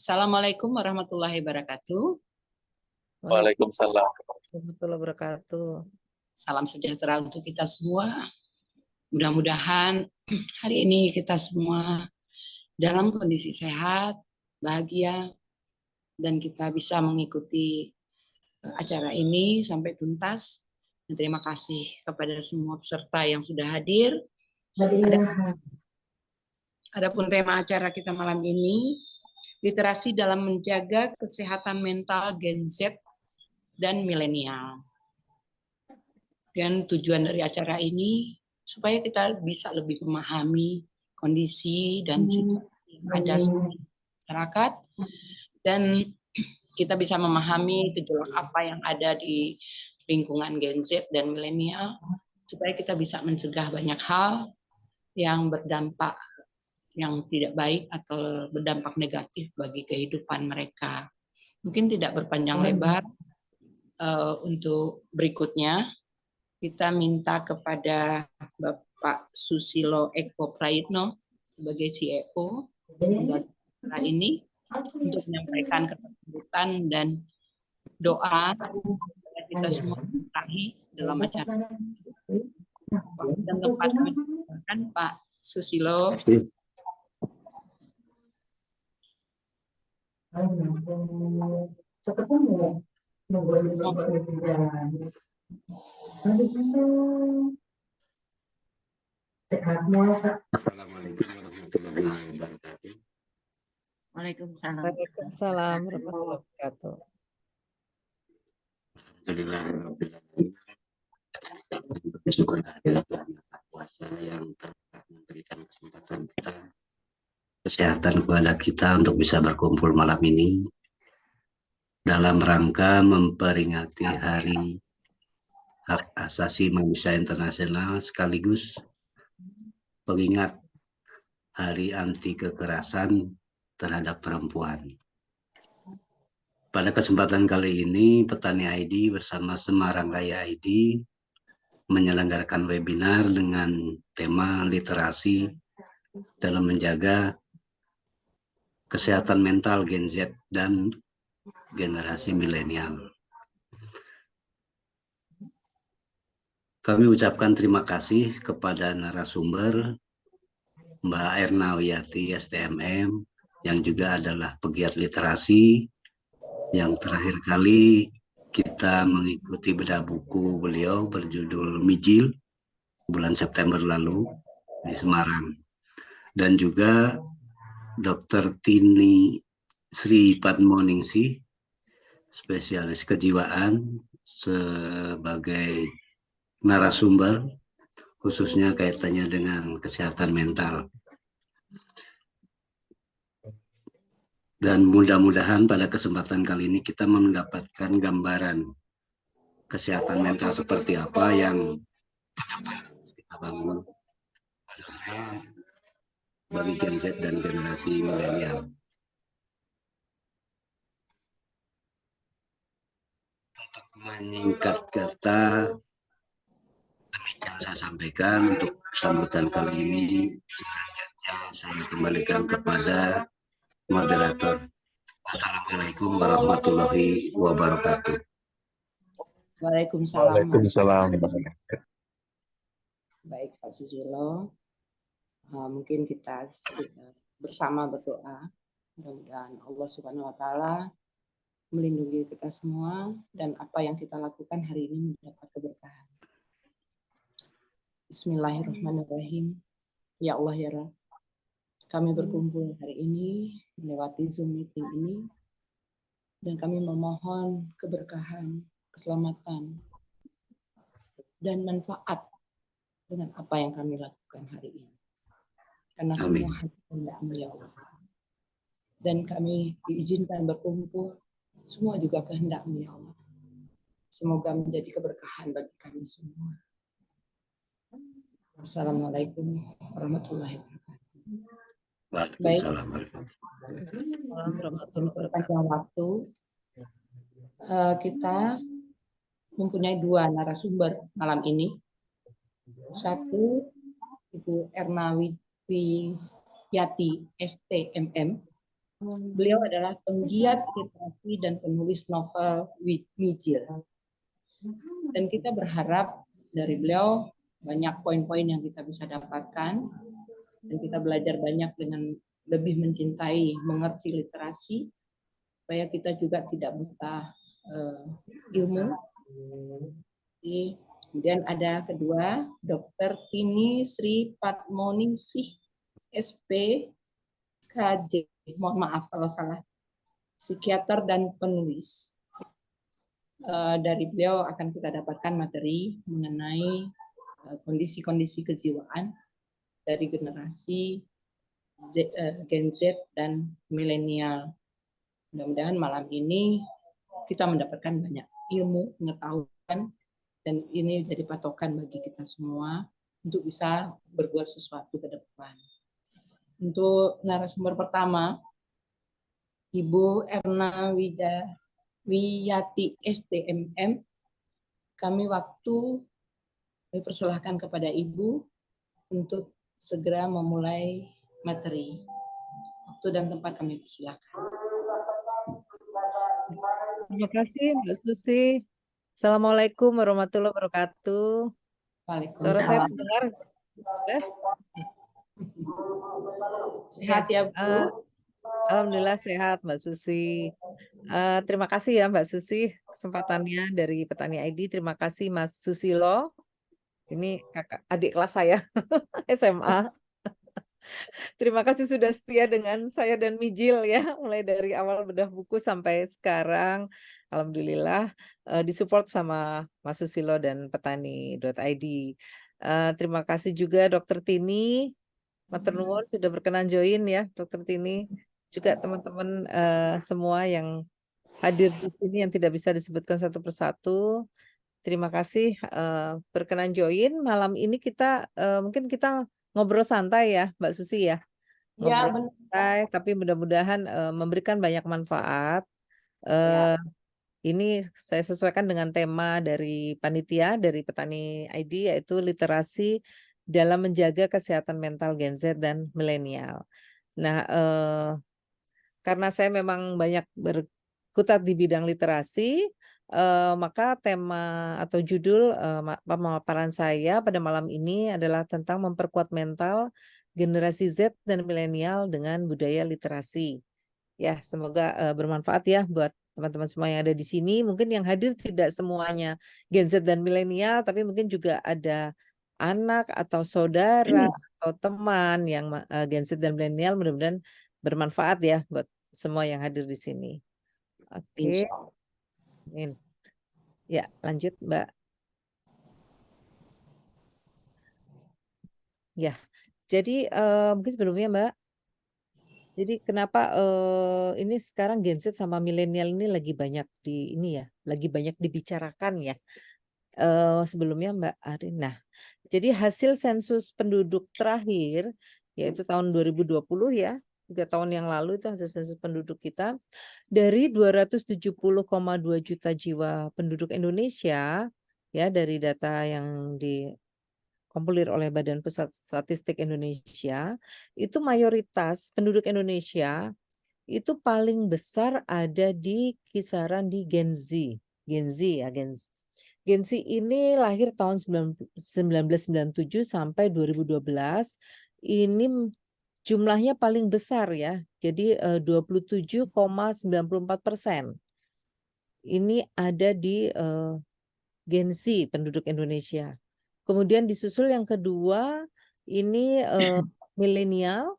Assalamualaikum warahmatullahi wabarakatuh. Waalaikumsalam. Warahmatullahi wabarakatuh. Salam sejahtera untuk kita semua. Mudah-mudahan hari ini kita semua dalam kondisi sehat, bahagia, dan kita bisa mengikuti acara ini sampai tuntas. Dan terima kasih kepada semua peserta yang sudah hadir. Adapun tema acara kita malam ini, literasi dalam menjaga kesehatan mental Gen Z dan milenial. Dan tujuan dari acara ini supaya kita bisa lebih memahami kondisi dan situasi yang ada di masyarakat, dan kita bisa memahami gejolak apa yang ada di lingkungan Gen Z dan milenial, supaya kita bisa mencegah banyak hal yang berdampak yang tidak baik atau berdampak negatif bagi kehidupan mereka. Mungkin tidak berpanjang lebar, untuk berikutnya kita minta kepada Bapak Susilo Eko Prayitno sebagai CEO ini untuk menyampaikan keterbukaan dan doa kepada kita semua dalam acara. Dan tempat kami Pak Susilo. Assalamualaikum warahmatullahi wabarakatuh. Waalaikumsalam warahmatullahi wabarakatuh. Alhamdulillah, bersyukur kehadirat Tuhan Kuasa yang telah memberikan kesempatan kita, kesehatan kepada kita untuk bisa berkumpul malam ini dalam rangka memperingati Hari Hak Asasi Manusia Internasional sekaligus pengingat Hari Anti Kekerasan terhadap Perempuan. Pada kesempatan kali ini, Petani ID bersama Semarang Raya ID menyelenggarakan webinar dengan tema literasi dalam menjaga kesehatan mental Gen Z dan generasi milenial. Kami ucapkan terima kasih kepada narasumber Mbak Erna Wiyati STMM yang juga adalah pegiat literasi, yang terakhir kali kita mengikuti bedah buku beliau berjudul Mijil bulan September lalu di Semarang, dan juga Dr. Tini Sri Padmoningsih, spesialis kejiwaan, sebagai narasumber khususnya kaitannya dengan kesehatan mental. Dan mudah-mudahan pada kesempatan kali ini kita mendapatkan gambaran kesehatan mental seperti apa yang kita bangun khususnya bagi Gen Z dan generasi milenial. Untuk menyingkat kata, demikian saya sampaikan untuk sambutan kali ini. Selanjutnya saya kembalikan kepada moderator. Assalamualaikum warahmatullahi wabarakatuh. Waalaikumsalam. Waalaikumsalam. Baik Pak Susilo, mungkin kita bersama berdoa. Mudah-mudahan Allah Subhanahu Wa Taala melindungi kita semua dan apa yang kita lakukan hari ini mendapat keberkahan. Bismillahirrahmanirrahim. Ya Allah ya Rabb, kami berkumpul hari ini melewati Zoom meeting ini, dan kami memohon keberkahan, keselamatan, dan manfaat dengan apa yang kami lakukan hari ini. Karena semua hanya kehendak-Mu ya Allah. Dan kami diizinkan berkumpul, semua juga kehendak-Mu ya Allah. Semoga menjadi keberkahan bagi kami semua. Assalamualaikum warahmatullahi wabarakatuh. Baik, untuk panjang waktu, kita mempunyai dua narasumber malam ini. Satu, Ibu Erna Wiyati STMM, Beliau adalah penggiat literasi dan penulis novel Mijil. Dan kita berharap dari beliau banyak poin-poin yang kita bisa dapatkan dan kita belajar banyak dengan lebih mencintai, mengerti literasi, supaya kita juga tidak buta ilmu. Kemudian ada kedua, Dr. Tini Sri Patmoningsih, SP, KJ, mohon maaf kalau salah, psikiater dan penulis. Dari beliau akan kita dapatkan materi mengenai kondisi-kondisi kejiwaan dari generasi Gen Z dan milenial. Mudah-mudahan malam ini kita mendapatkan banyak ilmu, pengetahuan, dan ini jadi patokan bagi kita semua untuk bisa berbuat sesuatu ke depan. Untuk narasumber pertama, Ibu Erna Wiyati STMM, kami persilahkan kepada Ibu untuk segera memulai materi. Waktu dan tempat kami persilahkan. Terima kasih Mbak Susi. Assalamualaikum warahmatullahi wabarakatuh. Suara saya Waalaikumsalam. terdengar? Yes? Sehat ya Bu? Alhamdulillah sehat Mbak Susi. Terima kasih ya Mbak Susi kesempatannya dari Petani ID. Terima kasih Mas Susilo. Ini kakak adik kelas saya SMA. Terima kasih sudah setia dengan saya dan Mijil ya, mulai dari awal bedah buku sampai sekarang. Alhamdulillah disupport sama Mas Susilo dan petani.id. Terima kasih juga Dokter Tini, Matur nuwun sudah berkenan join ya Dokter Tini. Juga teman-teman semua yang hadir di sini yang tidak bisa disebutkan satu persatu. Terima kasih berkenan join. Malam ini kita mungkin kita ngobrol santai ya Mbak Susi ya. Ya, Ngobrol santai, tapi mudah-mudahan memberikan banyak manfaat. Ya. Ini saya sesuaikan dengan tema dari panitia dari Petani ID yaitu literasi dalam menjaga kesehatan mental Gen Z dan milenial. Nah, karena saya memang banyak berkutat di bidang literasi, maka tema atau judul pemaparan saya pada malam ini adalah tentang memperkuat mental generasi Z dan milenial dengan budaya literasi. Ya, semoga bermanfaat ya buat teman-teman semua yang ada di sini. Mungkin yang hadir tidak semuanya Gen Z dan milenial, tapi mungkin juga ada anak atau saudara atau teman yang Gen Z dan milenial. Mudah-mudahan bermanfaat ya buat semua yang hadir di sini. Oke. Ya, lanjut Mbak. Ya, jadi mungkin sebelumnya Mbak. Jadi kenapa ini sekarang Gen Z sama milenial ini lagi banyak lagi banyak dibicarakan ya. Sebelumnya Mbak Arin. Nah, jadi hasil sensus penduduk terakhir yaitu tahun 2020 ya, 3 tahun yang lalu itu hasil sensus penduduk kita dari 270,2 juta jiwa penduduk Indonesia ya dari data yang dikompilir oleh Badan Pusat Statistik Indonesia, itu mayoritas penduduk Indonesia itu paling besar ada di kisaran di Gen Z. Gen Z ya, Gen Z. Gen Z ini lahir tahun 1997 sampai 2012. Ini jumlahnya paling besar ya. Jadi 27,94%. Ini ada di Gen Z penduduk Indonesia. Kemudian disusul yang kedua ini milenial.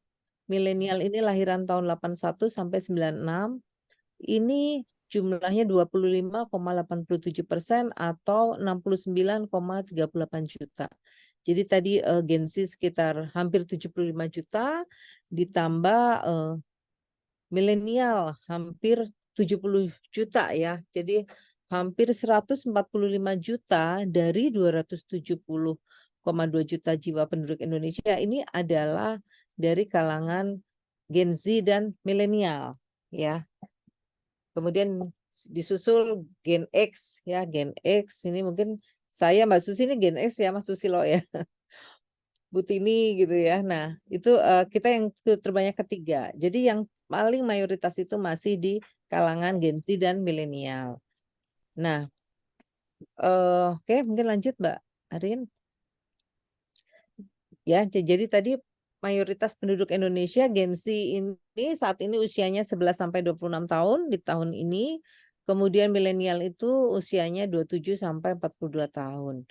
Milenial ini lahiran tahun 81 sampai 96. Ini jumlahnya 25,87% atau 69,38 juta. Jadi tadi Gen Z sekitar hampir 75 juta ditambah milenial hampir 70 juta ya. Jadi hampir 145 juta dari 270,2 juta jiwa penduduk Indonesia ini adalah dari kalangan Gen Z dan milenial ya. Kemudian disusul Gen X ya, Gen X ini mungkin saya Mbak Susi ini Gen X ya Mas Susilo ya. Bu Tini gitu ya. Nah, itu kita yang terbanyak ketiga. Jadi yang paling mayoritas itu masih di kalangan Gen Z dan milenial. Nah, oke, mungkin lanjut Mbak Arin. Ya, jadi tadi mayoritas penduduk Indonesia Gen Z ini saat ini usianya 11 sampai 26 tahun di tahun ini. Kemudian milenial itu usianya 27 sampai 42 tahun.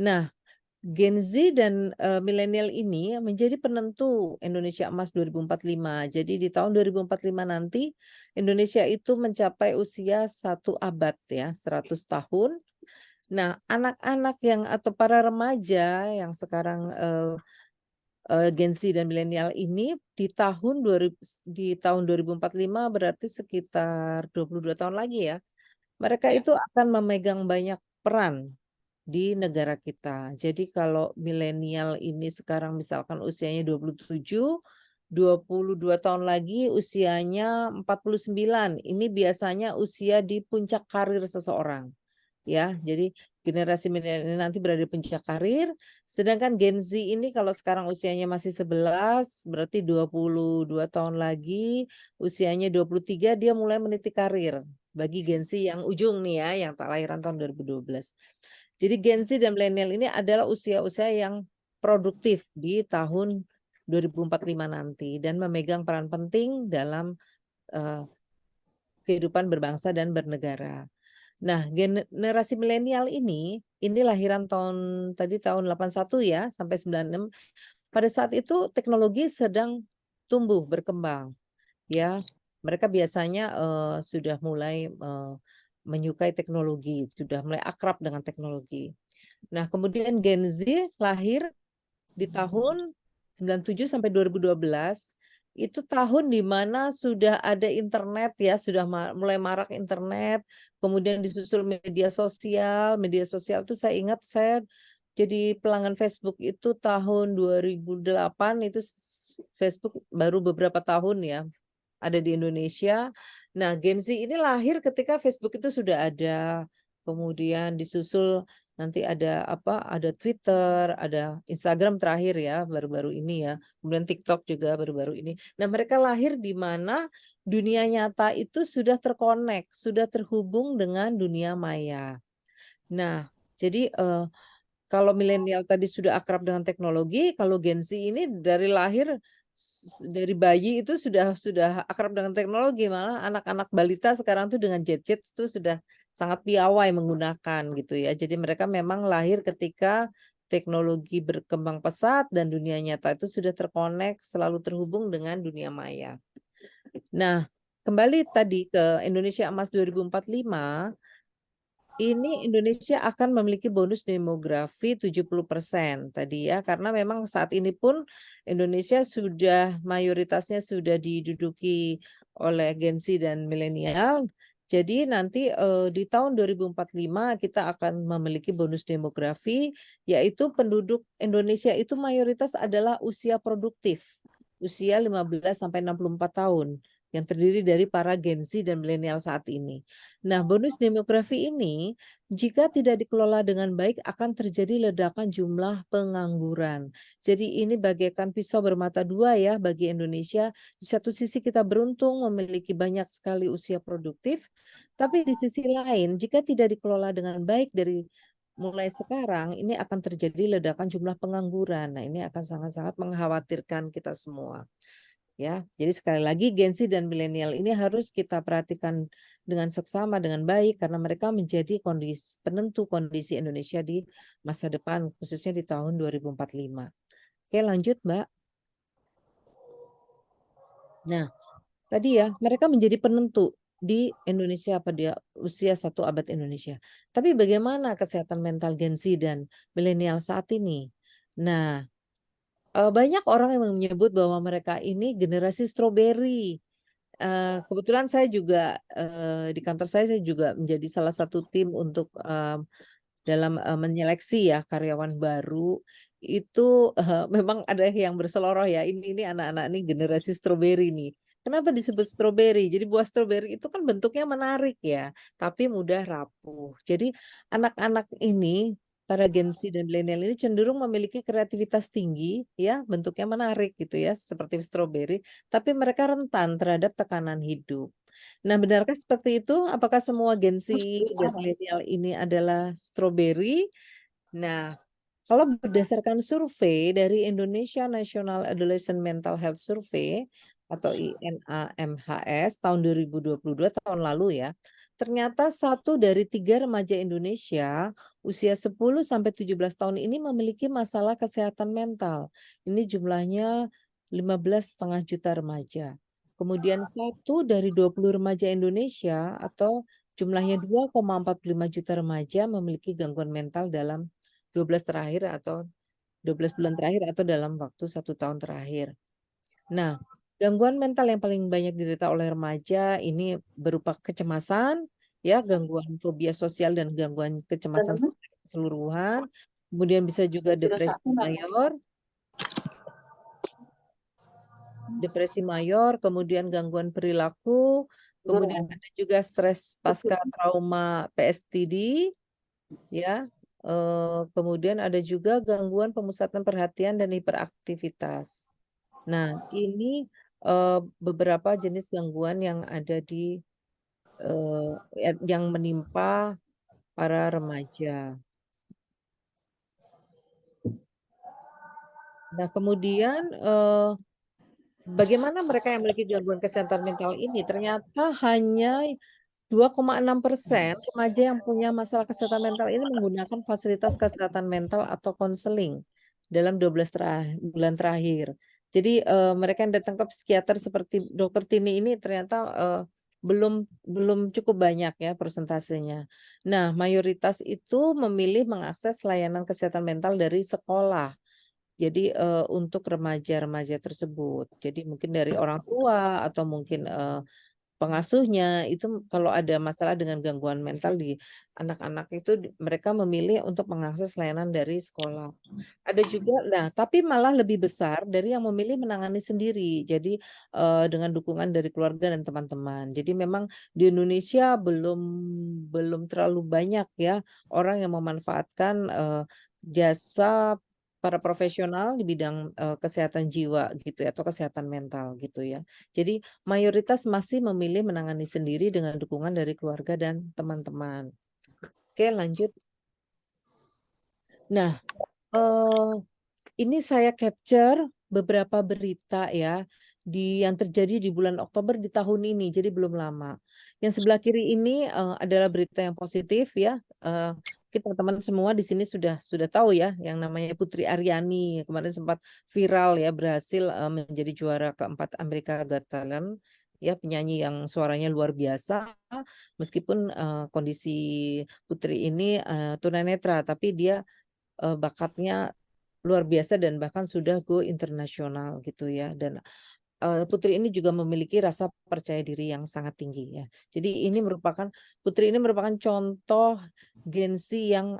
Nah, Gen Z dan milenial ini menjadi penentu Indonesia Emas 2045. Jadi di tahun 2045 nanti Indonesia itu mencapai usia 1 abad ya, 100 tahun. Nah, anak-anak yang atau para remaja yang sekarang Gen Z dan milenial ini di tahun 2045 berarti sekitar 22 tahun lagi ya. Mereka itu akan memegang banyak peran di negara kita. Jadi kalau milenial ini sekarang misalkan usianya 27, 22 tahun lagi usianya 49. Ini biasanya usia di puncak karir seseorang. Ya, jadi generasi milenial ini nanti berada di puncak karir, sedangkan Gen Z ini kalau sekarang usianya masih 11, berarti 22 tahun lagi, usianya 23 dia mulai meniti karir. Bagi Gen Z yang ujung nih ya, yang tak lahiran tahun 2012. Jadi Gen Z dan milenial ini adalah usia-usia yang produktif di tahun 2045 nanti dan memegang peran penting dalam kehidupan berbangsa dan bernegara. Nah, generasi milenial ini lahiran tahun 81 ya sampai 96. Pada saat itu teknologi sedang tumbuh berkembang, ya. Mereka biasanya sudah mulai menyukai teknologi, sudah mulai akrab dengan teknologi. Nah, kemudian Gen Z lahir di tahun 97 sampai 2012. Itu tahun di mana sudah ada internet ya, sudah mulai marak internet, kemudian disusul media sosial. Media sosial itu saya ingat saya jadi pelanggan Facebook itu tahun 2008, itu Facebook baru beberapa tahun ya ada di Indonesia. Nah, Gen Z ini lahir ketika Facebook itu sudah ada. Kemudian disusul nanti ada apa? Ada Twitter, ada Instagram terakhir ya, baru-baru ini ya. Kemudian TikTok juga baru-baru ini. Nah, mereka lahir di mana dunia nyata itu sudah terkonek, sudah terhubung dengan dunia maya. Nah, jadi kalau milenial tadi sudah akrab dengan teknologi, kalau Gen Z ini dari lahir dari bayi itu sudah akrab dengan teknologi, malah anak-anak balita sekarang tuh dengan gadget itu sudah sangat piawai menggunakan gitu ya. Jadi mereka memang lahir ketika teknologi berkembang pesat dan dunia nyata itu sudah terkonek, selalu terhubung dengan dunia maya. Nah, kembali tadi ke Indonesia Emas 2045, ini Indonesia akan memiliki bonus demografi 70% tadi ya, karena memang saat ini pun Indonesia sudah mayoritasnya sudah diduduki oleh Gen Z dan milenial. Jadi nanti di tahun 2045 kita akan memiliki bonus demografi, yaitu penduduk Indonesia itu mayoritas adalah usia produktif, usia 15 sampai 64 tahun yang terdiri dari para Gen Z dan milenial saat ini. Nah, bonus demografi ini jika tidak dikelola dengan baik akan terjadi ledakan jumlah pengangguran. Jadi ini bagaikan pisau bermata dua ya bagi Indonesia. Di satu sisi kita beruntung memiliki banyak sekali usia produktif, tapi di sisi lain jika tidak dikelola dengan baik dari mulai sekarang ini akan terjadi ledakan jumlah pengangguran. Nah, ini akan sangat-sangat mengkhawatirkan kita semua. Ya, jadi sekali lagi Gen Z dan milenial ini harus kita perhatikan dengan seksama, dengan baik, karena mereka menjadi penentu kondisi Indonesia di masa depan, khususnya di tahun 2045. Oke, lanjut Mbak. Nah, tadi ya, mereka menjadi penentu di Indonesia pada usia 1 abad Indonesia. Tapi bagaimana kesehatan mental Gen Z dan milenial saat ini? Nah, banyak orang yang menyebut bahwa mereka ini generasi stroberi. Kebetulan saya juga di kantor saya juga menjadi salah satu tim untuk dalam menyeleksi ya karyawan baru. Itu memang ada yang berseloroh ya, ini anak-anak ini generasi stroberi nih. Kenapa disebut stroberi? Jadi buah stroberi itu kan bentuknya menarik ya, tapi mudah rapuh. Jadi anak-anak ini para Gen Z dan milenial ini cenderung memiliki kreativitas tinggi, ya, bentuknya menarik gitu ya, seperti stroberi, tapi mereka rentan terhadap tekanan hidup. Nah, benarkah seperti itu? Apakah semua Gen Z dan milenial ini adalah stroberi? Nah, kalau berdasarkan survei dari Indonesia National Adolescent Mental Health Survey atau INAMHS tahun 2022 tahun lalu ya, ternyata 1 dari 3 remaja Indonesia usia 10 sampai 17 tahun ini memiliki masalah kesehatan mental. Ini jumlahnya 15,5 juta remaja. Kemudian 1 dari 20 remaja Indonesia atau jumlahnya 2,45 juta remaja memiliki gangguan mental dalam 12 terakhir atau 12 bulan terakhir atau dalam waktu 1 tahun terakhir. Nah, gangguan mental yang paling banyak diderita oleh remaja ini berupa kecemasan, ya, gangguan fobia sosial dan gangguan kecemasan keseluruhan. Kemudian bisa juga depresi mayor, kemudian gangguan perilaku, kemudian ada juga stres pasca trauma PSTD, ya. Kemudian ada juga gangguan pemusatan perhatian dan hiperaktivitas. Nah, ini beberapa jenis gangguan yang ada di yang menimpa para remaja. Nah, kemudian bagaimana mereka yang memiliki gangguan kesehatan mental ini? Ternyata hanya 2,6% remaja yang punya masalah kesehatan mental ini menggunakan fasilitas kesehatan mental atau konseling dalam 12 bulan terakhir. Jadi mereka yang datang ke psikiater seperti Dokter Tini ini ternyata belum cukup banyak ya persentasenya. Nah, mayoritas itu memilih mengakses layanan kesehatan mental dari sekolah. Jadi untuk remaja-remaja tersebut. Jadi mungkin dari orang tua atau mungkin pengasuhnya itu kalau ada masalah dengan gangguan mental di anak-anak itu mereka memilih untuk mengakses layanan dari sekolah. Ada juga nah, tapi malah lebih besar dari yang memilih menangani sendiri. Jadi dengan dukungan dari keluarga dan teman-teman. Jadi memang di Indonesia belum terlalu banyak ya orang yang memanfaatkan jasa para profesional di bidang kesehatan jiwa gitu ya atau kesehatan mental gitu ya. Jadi mayoritas masih memilih menangani sendiri dengan dukungan dari keluarga dan teman-teman. Oke, lanjut. Nah, ini saya capture beberapa berita ya yang terjadi di bulan Oktober di tahun ini, jadi belum lama. Yang sebelah kiri ini adalah berita yang positif ya. Kita teman-teman semua di sini sudah tahu ya yang namanya Putri Aryani kemarin sempat viral ya berhasil menjadi juara keempat Amerika Got Talent ya, penyanyi yang suaranya luar biasa meskipun kondisi Putri ini tunanetra tapi dia bakatnya luar biasa dan bahkan sudah go internasional gitu ya dan Putri ini juga memiliki rasa percaya diri yang sangat tinggi ya. Jadi Putri ini merupakan contoh Gen Z yang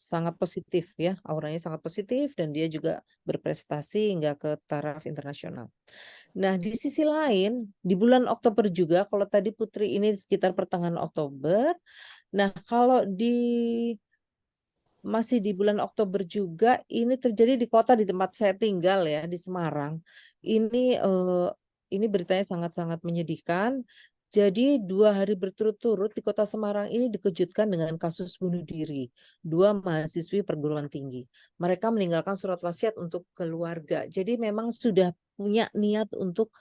sangat positif ya, auranya sangat positif dan dia juga berprestasi hingga ke taraf internasional. Nah, di sisi lain di bulan Oktober juga kalau tadi Putri ini sekitar pertengahan Oktober. Nah, kalau masih di bulan Oktober juga ini terjadi di kota di tempat saya tinggal ya, di Semarang. Ini beritanya sangat-sangat menyedihkan. Jadi 2 hari berturut-turut di kota Semarang ini dikejutkan dengan kasus bunuh diri 2 mahasiswi perguruan tinggi. Mereka meninggalkan surat wasiat untuk keluarga. Jadi memang sudah punya niat untuk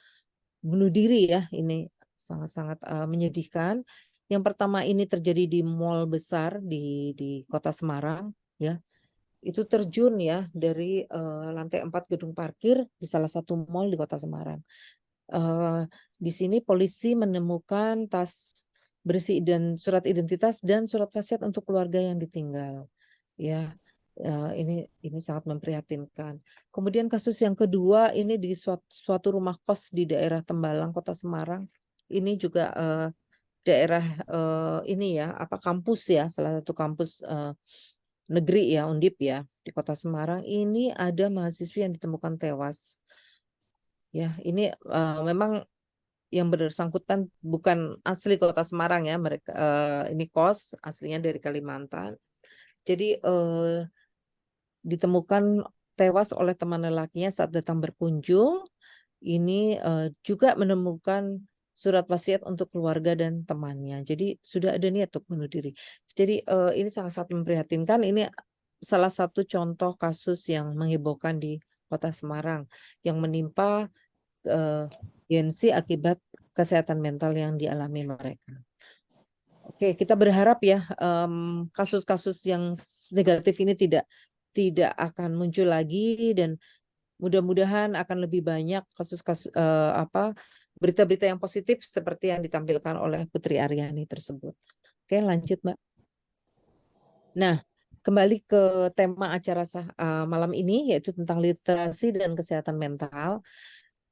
bunuh diri ya, ini sangat-sangat menyedihkan. Yang pertama ini terjadi di mal besar di Kota Semarang ya. Itu terjun ya dari lantai 4 gedung parkir di salah satu mal di Kota Semarang. Di sini polisi menemukan tas berisi dan surat identitas dan surat wasiat untuk keluarga yang ditinggal. Ya, ini sangat memprihatinkan. Kemudian kasus yang kedua ini di suatu rumah kos di daerah Tembalang, Kota Semarang. Ini juga daerah ini ya kampus ya, salah satu kampus negeri ya, Undip ya, di Kota Semarang. Ini ada mahasiswi yang ditemukan tewas. Ya, ini memang yang bersangkutan bukan asli Kota Semarang ya, mereka ini kos aslinya dari Kalimantan. Jadi ditemukan tewas oleh teman lelakinya saat datang berkunjung. Ini juga menemukan surat wasiat untuk keluarga dan temannya. Jadi sudah ada niat untuk bunuh diri. Jadi ini sangat-sangat memprihatinkan. Ini salah satu contoh kasus yang menghebohkan di Kota Semarang yang menimpa Gensi akibat kesehatan mental yang dialami mereka. Oke, kita berharap ya kasus-kasus yang negatif ini tidak akan muncul lagi, dan mudah-mudahan akan lebih banyak kasus-kasus berita-berita yang positif seperti yang ditampilkan oleh Putri Aryani tersebut. Oke, lanjut, Mbak. Nah, kembali ke tema acara malam ini, yaitu tentang literasi dan kesehatan mental.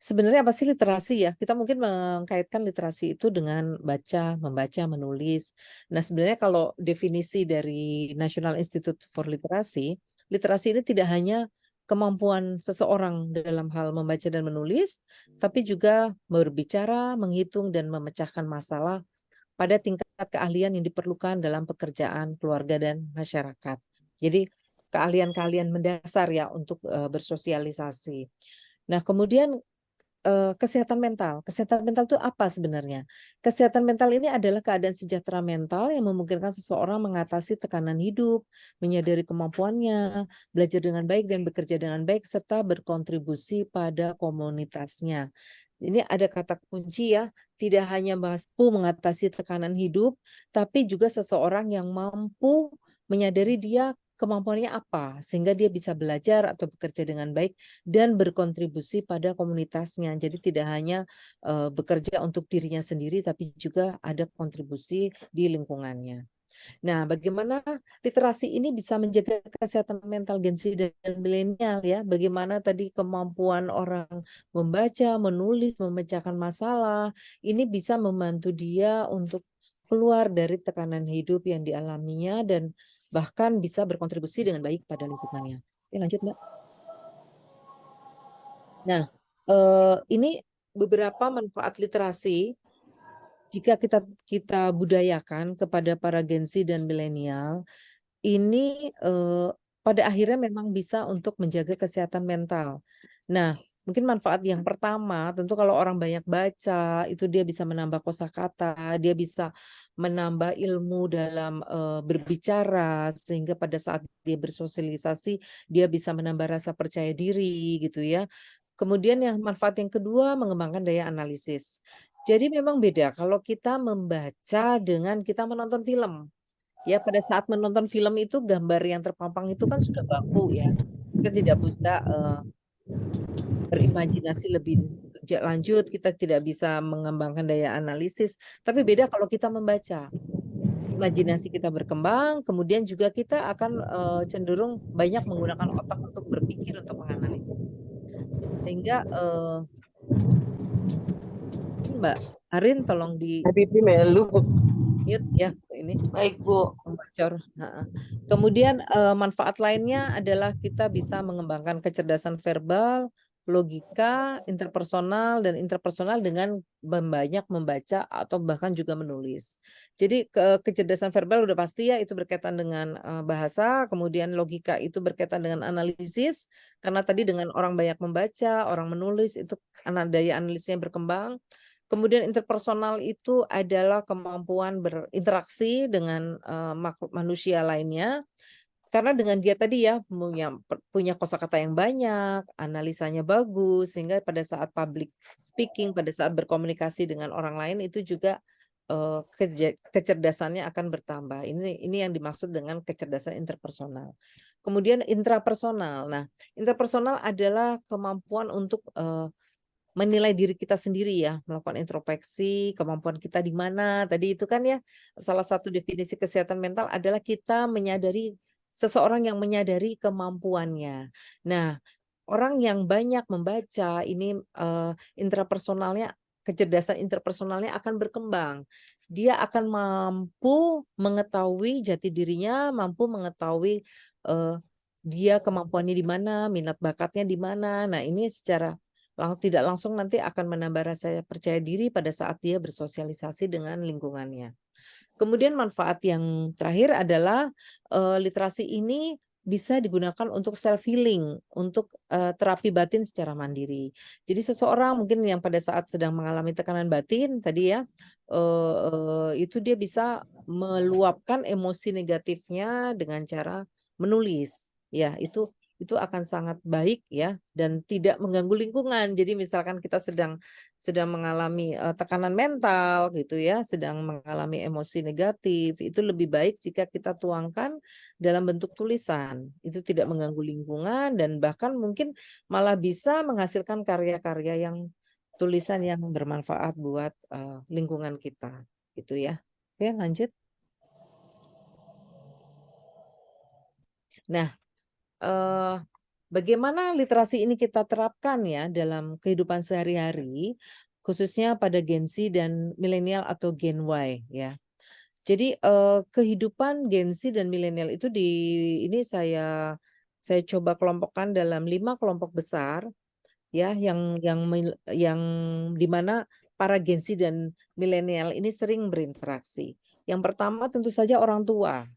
Sebenarnya apa sih literasi ya? Kita mungkin mengkaitkan literasi itu dengan baca, membaca, menulis. Nah, sebenarnya kalau definisi dari National Institute for Literacy, literasi ini tidak hanya kemampuan seseorang dalam hal membaca dan menulis, tapi juga berbicara, menghitung, dan memecahkan masalah pada tingkat keahlian yang diperlukan dalam pekerjaan, keluarga, dan masyarakat. Jadi keahlian-keahlian mendasar ya untuk bersosialisasi. Nah, kemudian kesehatan mental. Kesehatan mental itu apa sebenarnya? Kesehatan mental ini adalah keadaan sejahtera mental yang memungkinkan seseorang mengatasi tekanan hidup, menyadari kemampuannya, belajar dengan baik dan bekerja dengan baik, serta berkontribusi pada komunitasnya. Ini ada kata kunci ya, tidak hanya mampu mengatasi tekanan hidup, tapi juga seseorang yang mampu menyadari dia kemampuannya apa, sehingga dia bisa belajar atau bekerja dengan baik dan berkontribusi pada komunitasnya. Jadi tidak hanya bekerja untuk dirinya sendiri, tapi juga ada kontribusi di lingkungannya. Nah, bagaimana literasi ini bisa menjaga kesehatan mental Gen Z dan milenial ya? Bagaimana tadi kemampuan orang membaca, menulis, memecahkan masalah, ini bisa membantu dia untuk keluar dari tekanan hidup yang dialaminya dan bahkan bisa berkontribusi dengan baik pada lingkungannya. Oke, lanjut, Mbak. Nah, ini beberapa manfaat literasi jika kita budayakan kepada para Gen Z dan milenial, ini pada akhirnya memang bisa untuk menjaga kesehatan mental. Nah, mungkin manfaat yang pertama, tentu kalau orang banyak baca, itu dia bisa menambah kosakata, dia bisa menambah ilmu dalam berbicara, sehingga pada saat dia bersosialisasi, dia bisa menambah rasa percaya diri gitu ya. Kemudian yang manfaat yang kedua, mengembangkan daya analisis. Jadi memang beda kalau kita membaca dengan kita menonton film. Ya, pada saat menonton film itu gambar yang terpampang itu kan sudah baku ya. Kita tidak bisa berimajinasi lebih lanjut, kita tidak bisa mengembangkan daya analisis. Tapi beda kalau kita membaca. Imajinasi kita berkembang, kemudian juga kita akan cenderung banyak menggunakan otak untuk berpikir, untuk menganalisis. Sehingga Mbak Arin tolong di Habibi melu. mute ya ini. Baik, Bu. Bocor. Kemudian manfaat lainnya adalah kita bisa mengembangkan kecerdasan verbal, logika, interpersonal, dan interpersonal dengan banyak membaca atau bahkan juga menulis. Jadi kecerdasan verbal udah pasti ya, itu berkaitan dengan bahasa, kemudian logika itu berkaitan dengan analisis, karena tadi dengan orang banyak membaca, orang menulis, itu daya analisisnya berkembang. Kemudian interpersonal itu adalah kemampuan berinteraksi dengan manusia lainnya. Karena dengan dia tadi ya punya kosakata yang banyak, analisanya bagus, sehingga pada saat public speaking, pada saat berkomunikasi dengan orang lain itu juga kecerdasannya akan bertambah. Ini yang dimaksud dengan kecerdasan interpersonal. Kemudian intrapersonal. Nah, intrapersonal adalah kemampuan untuk menilai diri kita sendiri ya, melakukan introspeksi, kemampuan kita di mana. Tadi itu kan ya, salah satu definisi kesehatan mental adalah kita menyadari, seseorang yang menyadari kemampuannya. Nah, orang yang banyak membaca ini intrapersonalnya, kecerdasan interpersonalnya akan berkembang. Dia akan mampu mengetahui jati dirinya, mampu mengetahui dia kemampuannya di mana, minat bakatnya di mana. Nah, ini secara tidak langsung nanti akan menambah rasa percaya diri pada saat dia bersosialisasi dengan lingkungannya. Kemudian manfaat yang terakhir adalah literasi ini bisa digunakan untuk self healing, untuk terapi batin secara mandiri. Jadi seseorang mungkin yang pada saat sedang mengalami tekanan batin tadi ya, itu dia bisa meluapkan emosi negatifnya dengan cara menulis. Ya, itu akan sangat baik ya dan tidak mengganggu lingkungan. Jadi misalkan kita sedang mengalami tekanan mental gitu ya, sedang mengalami emosi negatif, itu lebih baik jika kita tuangkan dalam bentuk tulisan. Itu tidak mengganggu lingkungan dan bahkan mungkin malah bisa menghasilkan karya-karya yang tulisan yang bermanfaat buat lingkungan kita gitu ya. Oke, lanjut. Nah, bagaimana literasi ini kita terapkan ya dalam kehidupan sehari-hari, khususnya pada Gen Z dan milenial atau Gen Y ya. Jadi kehidupan Gen Z dan milenial itu ini saya coba kelompokkan dalam 5 kelompok besar ya yang di mana para Gen Z dan milenial ini sering berinteraksi. Yang pertama tentu saja orang tua.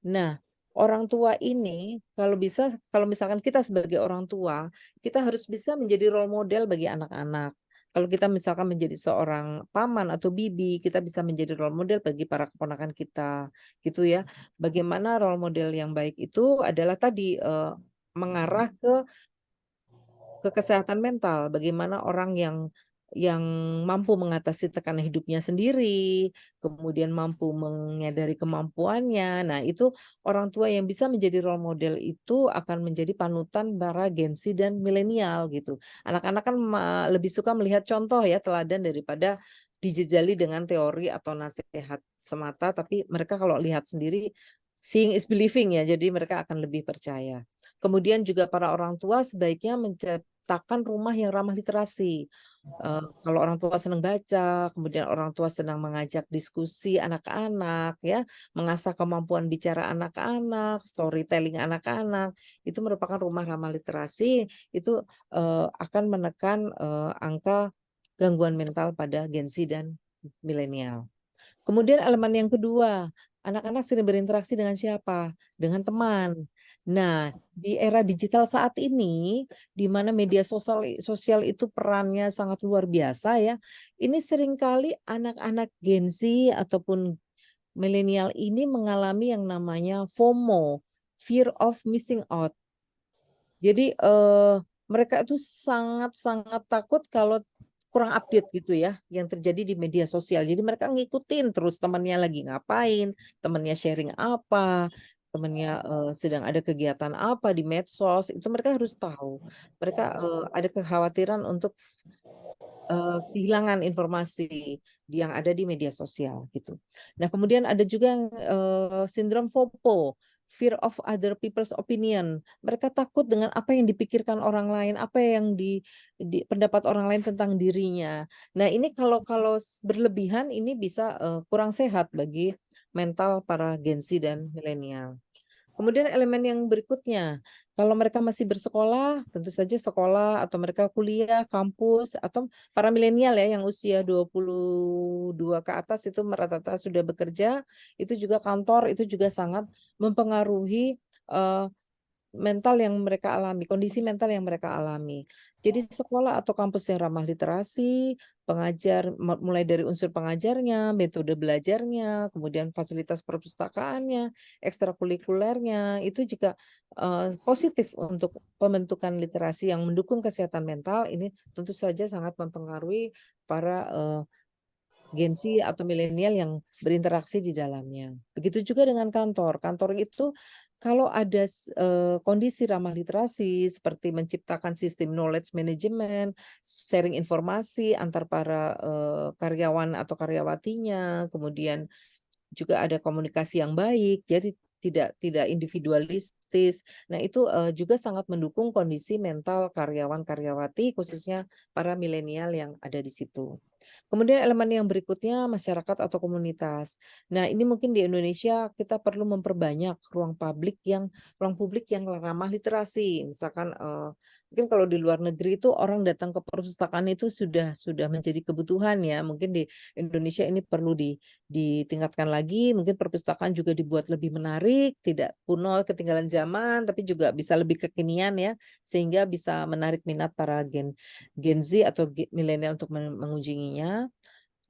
Nah, orang tua ini kalau misalkan kita sebagai orang tua, kita harus bisa menjadi role model bagi anak-anak. Kalau kita misalkan menjadi seorang paman atau bibi, kita bisa menjadi role model bagi para keponakan kita, gitu ya. Bagaimana role model yang baik itu adalah tadi mengarah ke kesehatan mental, bagaimana orang yang mampu mengatasi tekanan hidupnya sendiri, kemudian mampu menyadari kemampuannya. Nah, itu orang tua yang bisa menjadi role model itu akan menjadi panutan para Gen Z dan milenial gitu. Anak-anak kan lebih suka melihat contoh ya, teladan daripada dijejali dengan teori atau nasihat semata, tapi mereka kalau lihat sendiri, seeing is believing ya, jadi mereka akan lebih percaya. Kemudian juga para orang tua sebaiknya menciptakan rumah yang ramah literasi. Kalau orang tua senang baca, kemudian orang tua senang mengajak diskusi anak-anak ya, mengasah kemampuan bicara anak-anak, storytelling anak-anak, itu merupakan rumah ramah literasi, itu akan menekan angka gangguan mental pada Gen Z dan milenial. Kemudian elemen yang kedua, anak-anak sering berinteraksi dengan siapa? Dengan teman. Nah, di era digital saat ini, di mana media sosial itu perannya sangat luar biasa ya, ini seringkali anak-anak Gen Z ataupun milenial ini mengalami yang namanya FOMO, fear of missing out. Jadi, mereka itu sangat-sangat takut kalau kurang update gitu ya, yang terjadi di media sosial. Jadi mereka ngikutin terus temannya lagi ngapain, temannya sharing apa, temannya, sedang ada kegiatan apa di medsos, itu mereka harus tahu. Mereka, ada kekhawatiran untuk kehilangan informasi yang ada di media sosial gitu. Nah, kemudian ada juga yang sindrom FOPO, fear of other people's opinion. Mereka takut dengan apa yang dipikirkan orang lain, apa yang pendapat orang lain tentang dirinya. Nah, ini kalau berlebihan ini bisa kurang sehat bagi mental para Gen Z dan milenial. Kemudian elemen yang berikutnya, kalau mereka masih bersekolah, tentu saja sekolah atau mereka kuliah, kampus, atau para milenial ya yang usia 22 ke atas itu rata-rata sudah bekerja, itu juga kantor, itu juga sangat mempengaruhi mental yang mereka alami, kondisi mental yang mereka alami. Jadi sekolah atau kampus yang ramah literasi, pengajar mulai dari unsur pengajarnya, metode belajarnya, kemudian fasilitas perpustakaannya, ekstrakurikulernya, itu juga positif untuk pembentukan literasi yang mendukung kesehatan mental, ini tentu saja sangat mempengaruhi para Gen Z atau milenial yang berinteraksi di dalamnya. Begitu juga dengan kantor. Kantor itu kalau ada kondisi ramah literasi seperti menciptakan sistem knowledge management, sharing informasi antar para karyawan atau karyawatinya, kemudian juga ada komunikasi yang baik, jadi tidak individualistis. Nah, itu juga sangat mendukung kondisi mental karyawan karyawati khususnya para milenial yang ada di situ. Kemudian elemen yang berikutnya masyarakat atau komunitas. Nah, ini mungkin di Indonesia kita perlu memperbanyak ruang publik yang ramah literasi. Misalkan mungkin kalau di luar negeri itu orang datang ke perpustakaan itu sudah menjadi kebutuhan ya. Mungkin di Indonesia ini perlu ditingkatkan lagi. Mungkin perpustakaan juga dibuat lebih menarik, tidak kuno, ketinggalan zaman, tapi juga bisa lebih kekinian ya, sehingga bisa menarik minat para Gen Z atau milenial untuk mengunjunginya.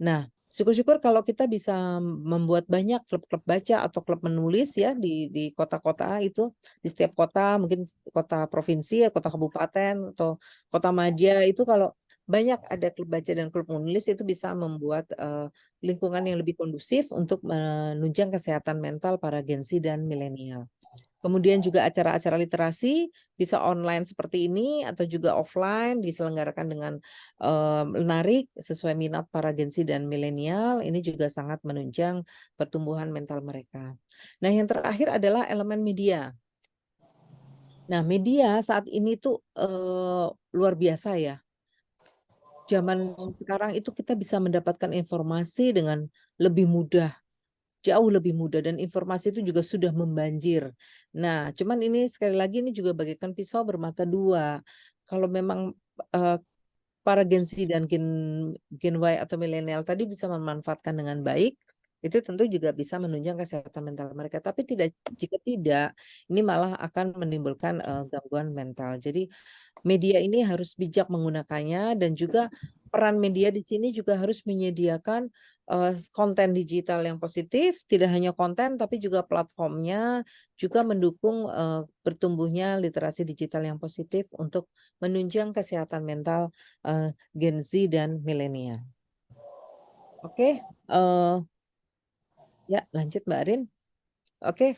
Nah, syukur-syukur kalau kita bisa membuat banyak klub-klub baca atau klub menulis ya di kota-kota itu, di setiap kota, mungkin kota provinsi, kota kabupaten, atau kota madya itu kalau banyak ada klub baca dan klub menulis itu bisa membuat lingkungan yang lebih kondusif untuk menunjang kesehatan mental para Gen Z dan milenial. Kemudian juga acara-acara literasi bisa online seperti ini atau juga offline diselenggarakan dengan menarik sesuai minat para Gen Z dan milenial. Ini juga sangat menunjang pertumbuhan mental mereka. Nah, yang terakhir adalah elemen media. Nah, media saat ini tuh luar biasa ya. Zaman sekarang itu kita bisa mendapatkan informasi dengan lebih mudah, jauh lebih mudah, dan informasi itu juga sudah membanjir. Nah, cuman ini sekali lagi ini juga bagaikan pisau bermata dua. Kalau memang para Gen Z dan Gen Y atau milenial tadi bisa memanfaatkan dengan baik, itu tentu juga bisa menunjang kesehatan mental mereka. Tapi jika tidak, ini malah akan menimbulkan gangguan mental. Jadi media ini harus bijak menggunakannya, dan juga peran media di sini juga harus menyediakan konten digital yang positif, tidak hanya konten tapi juga platformnya juga mendukung bertumbuhnya literasi digital yang positif untuk menunjang kesehatan mental Gen Z dan milenial. Oke, ya lanjut Mbak Arin. Oke,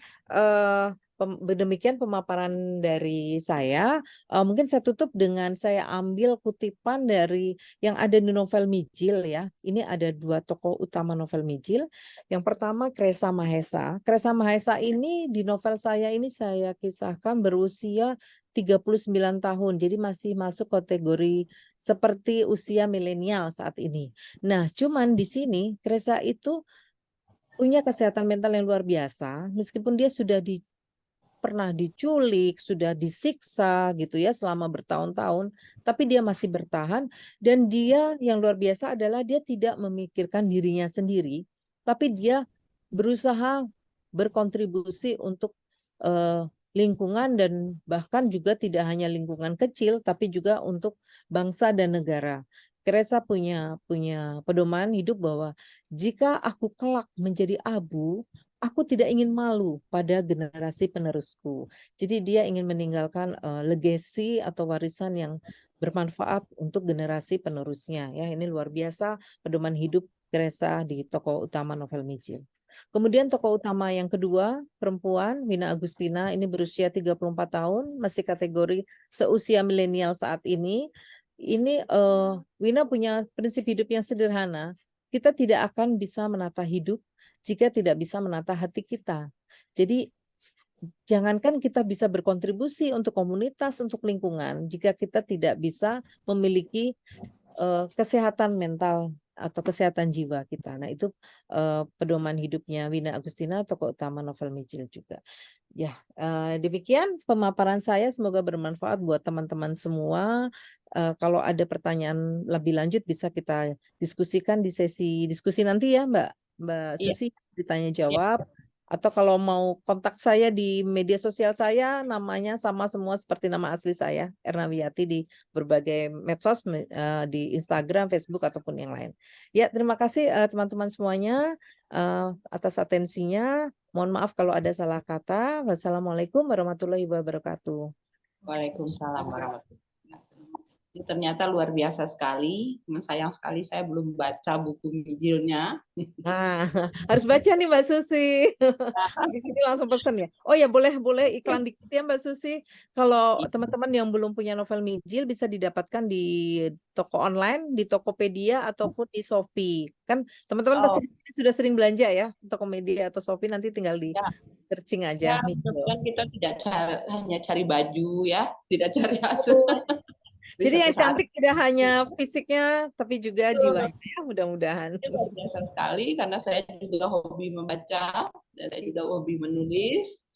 demikian pemaparan dari saya. Mungkin saya tutup dengan saya ambil kutipan dari yang ada di novel Mijil ya. Ini ada 2 tokoh utama novel Mijil. Yang pertama Kresa Mahesa. Kresa Mahesa ini di novel saya ini saya kisahkan berusia 39 tahun. Jadi masih masuk kategori seperti usia milenial saat ini. Nah, cuman di sini Kresa itu punya kesehatan mental yang luar biasa, meskipun dia sudah pernah diculik, sudah disiksa gitu ya selama bertahun-tahun, tapi dia masih bertahan, dan dia yang luar biasa adalah dia tidak memikirkan dirinya sendiri, tapi dia berusaha berkontribusi untuk lingkungan, dan bahkan juga tidak hanya lingkungan kecil tapi juga untuk bangsa dan negara. Kresa punya pedoman hidup bahwa jika aku kelak menjadi abu, aku tidak ingin malu pada generasi penerusku. Jadi dia ingin meninggalkan legacy atau warisan yang bermanfaat untuk generasi penerusnya. Ya, ini luar biasa pedoman hidup Kresa di tokoh utama novel Mijil. Kemudian tokoh utama yang kedua, perempuan, Wina Agustina, ini berusia 34 tahun, masih kategori seusia milenial saat ini. Ini Wina punya prinsip hidup yang sederhana. Kita tidak akan bisa menata hidup jika tidak bisa menata hati kita. Jadi jangankan kita bisa berkontribusi untuk komunitas, untuk lingkungan, jika kita tidak bisa memiliki kesehatan mental atau kesehatan jiwa kita. Nah, itu pedoman hidupnya Wina Agustina, tokoh utama novel Mijil juga. Ya, demikian pemaparan saya, semoga bermanfaat buat teman-teman semua. Kalau ada pertanyaan lebih lanjut bisa kita diskusikan di sesi diskusi nanti ya, Mbak Iya. Susi, ditanya jawab. Atau kalau mau kontak saya di media sosial saya, namanya sama semua seperti nama asli saya, Erna Wiyati, di berbagai medsos, di Instagram, Facebook, ataupun yang lain. Ya, terima kasih teman-teman semuanya atas atensinya. Mohon maaf kalau ada salah kata. Wassalamualaikum warahmatullahi wabarakatuh. Waalaikumsalam warahmatullahi wabarakatuh. Ini ternyata luar biasa sekali. Sayang sekali saya belum baca buku Mijilnya. Nah, harus baca nih Mbak Susi. Habis ini langsung pesen ya. Oh ya, boleh iklan dikit ya Mbak Susi. Kalau teman-teman yang belum punya novel Mijil bisa didapatkan di toko online, di Tokopedia ataupun di Shopee. Kan teman-teman pasti sudah sering belanja ya Tokopedia atau Shopee, nanti tinggal di searching aja. Ya, kemudian kita tidak hanya cari baju ya, tidak cari hasil. Di Jadi suatu yang saat cantik tidak hanya fisiknya, tapi juga jiwanya ya, mudah-mudahan. ini luar biasa sekali karena saya juga hobi membaca dan saya juga hobi menulis.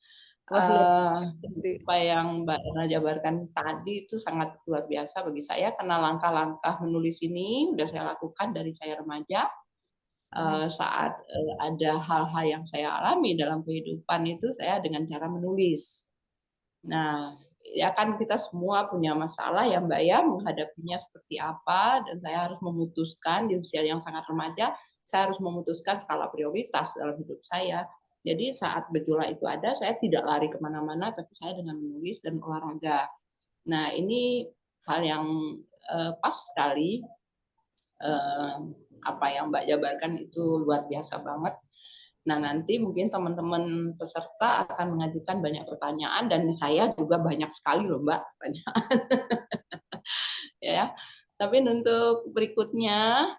Wah, luar Apa yang Mbak Erna jabarkan tadi itu sangat luar biasa bagi saya karena langkah-langkah menulis ini sudah saya lakukan dari saya remaja. Saat ada hal-hal yang saya alami dalam kehidupan itu saya dengan cara menulis. Nah, ya kan kita semua punya masalah ya Mbak ya, menghadapinya seperti apa, dan saya harus memutuskan di usia yang sangat remaja, saya harus memutuskan skala prioritas dalam hidup saya. Jadi saat gejolak itu ada, saya tidak lari kemana-mana, tapi saya dengan menulis dan olahraga. Nah, ini hal yang pas sekali. Apa yang Mbak jabarkan itu luar biasa banget. Nah, nanti mungkin teman-teman peserta akan mengajukan banyak pertanyaan dan saya juga banyak sekali loh Mbak pertanyaan. Ya. Tapi untuk berikutnya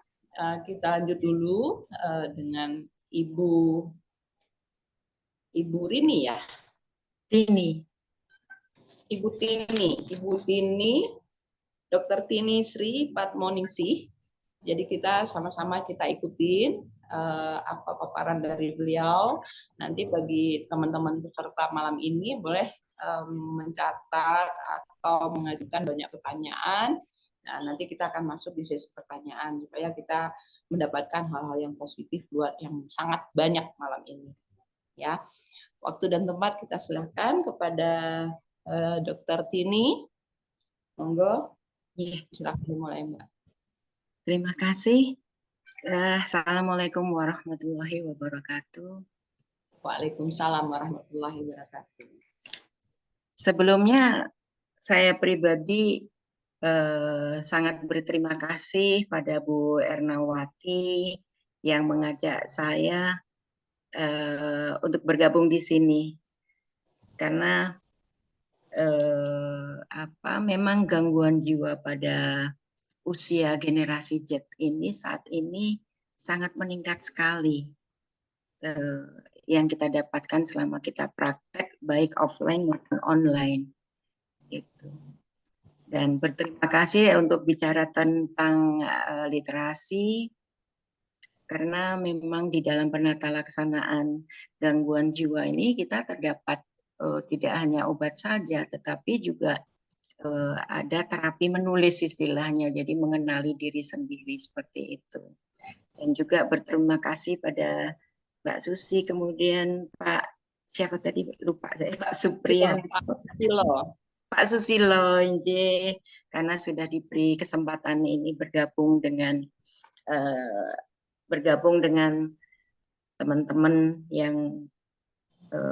kita lanjut dulu dengan Ibu Rini ya. Ibu Tini, Dr. Tini Sri Patmoningsih. Jadi kita sama-sama kita ikutin apa paparan dari beliau. Nanti bagi teman-teman peserta malam ini boleh mencatat atau mengajukan banyak pertanyaan. Nah, nanti kita akan masuk di sesi pertanyaan supaya kita mendapatkan hal-hal yang positif buat yang sangat banyak malam ini. Ya, waktu dan tempat kita silakan kepada Dr. Tini. Monggo, silakan dimulai Mbak. Terima kasih. Assalamualaikum warahmatullahi wabarakatuh. Waalaikumsalam warahmatullahi wabarakatuh. Sebelumnya saya pribadi sangat berterima kasih pada Bu Ernawati yang mengajak saya untuk bergabung di sini. Karena memang gangguan jiwa pada usia generasi Z ini saat ini sangat meningkat sekali yang kita dapatkan selama kita praktek baik offline maupun online gitu. Dan berterima kasih untuk bicara tentang literasi karena memang di dalam penata laksanaan gangguan jiwa ini kita terdapat tidak hanya obat saja tetapi juga ada terapi menulis istilahnya, jadi mengenali diri sendiri seperti itu. Dan juga berterima kasih pada Mbak Susi, kemudian Pak siapa tadi lupa saya, Pak Supriyan, Pak Susilo, karena sudah diberi kesempatan ini bergabung dengan teman-teman yang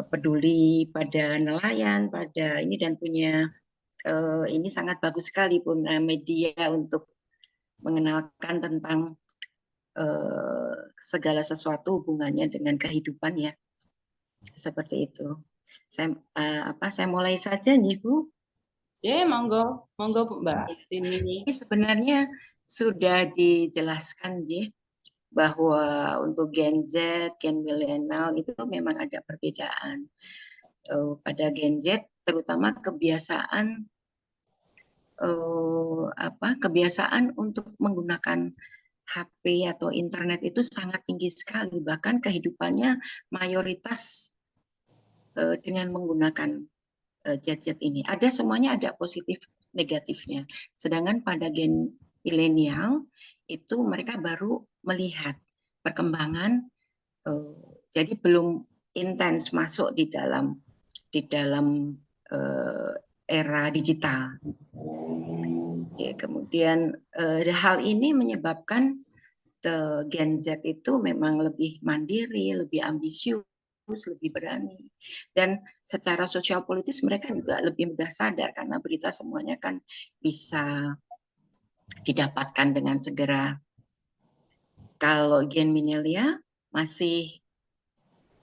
peduli pada nelayan, pada ini dan punya ini sangat bagus sekali pun media untuk mengenalkan tentang segala sesuatu hubungannya dengan kehidupan ya, seperti itu. Saya mulai saja nih Bu. Ya, monggo Mbak. Ini sebenarnya sudah dijelaskan bahwa untuk Gen Z, Gen milenial itu memang ada perbedaan. Pada Gen Z terutama kebiasaan untuk menggunakan HP atau internet itu sangat tinggi sekali, bahkan kehidupannya mayoritas dengan menggunakan gadget ini. Semuanya ada positif negatifnya. Sedangkan pada gen milenial itu mereka baru melihat perkembangan, jadi belum intens masuk di dalam era digital. Kemudian hal ini menyebabkan Gen Z itu memang lebih mandiri, lebih ambisius, lebih berani. Dan secara sosial politis mereka juga lebih mudah sadar karena berita semuanya kan bisa didapatkan dengan segera. Kalau Gen milenial masih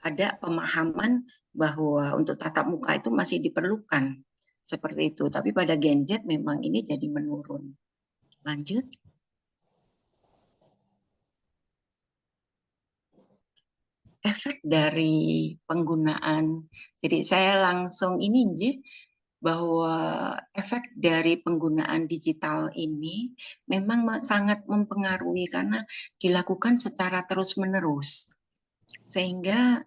ada pemahaman bahwa untuk tatap muka itu masih diperlukan. Seperti itu, tapi pada Gen Z memang ini jadi menurun. Lanjut. Efek dari penggunaan, jadi saya langsung ini bahwa efek efek dari penggunaan digital ini memang sangat mempengaruhi karena dilakukan secara terus-menerus. Sehingga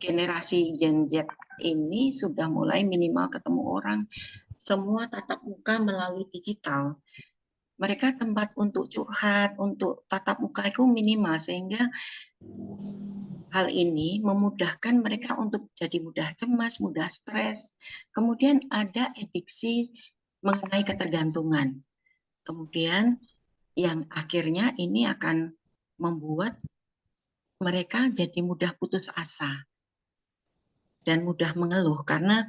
generasi Gen Z ini sudah mulai minimal ketemu orang, semua tatap muka melalui digital. Mereka tempat untuk curhat, untuk tatap muka itu minimal, sehingga hal ini memudahkan mereka untuk jadi mudah cemas, mudah stres. Kemudian ada adiksi mengenai ketergantungan. Kemudian yang akhirnya ini akan membuat mereka jadi mudah putus asa dan mudah mengeluh karena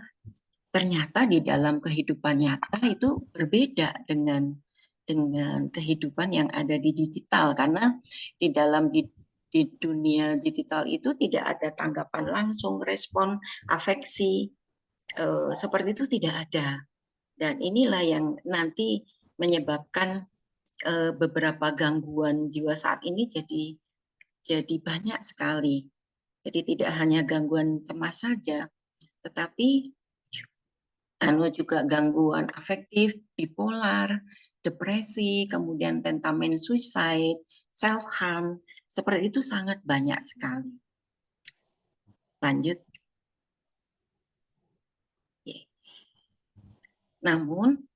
ternyata di dalam kehidupan nyata itu berbeda dengan kehidupan yang ada di digital, karena di dalam di dunia digital itu tidak ada tanggapan langsung, respon, afeksi, seperti itu tidak ada. Dan inilah yang nanti menyebabkan beberapa gangguan jiwa saat ini jadi banyak sekali. Jadi tidak hanya gangguan cemas saja, tetapi juga gangguan afektif, bipolar, depresi, kemudian tentamen suicide, self-harm, seperti itu sangat banyak sekali. Lanjut. Namun,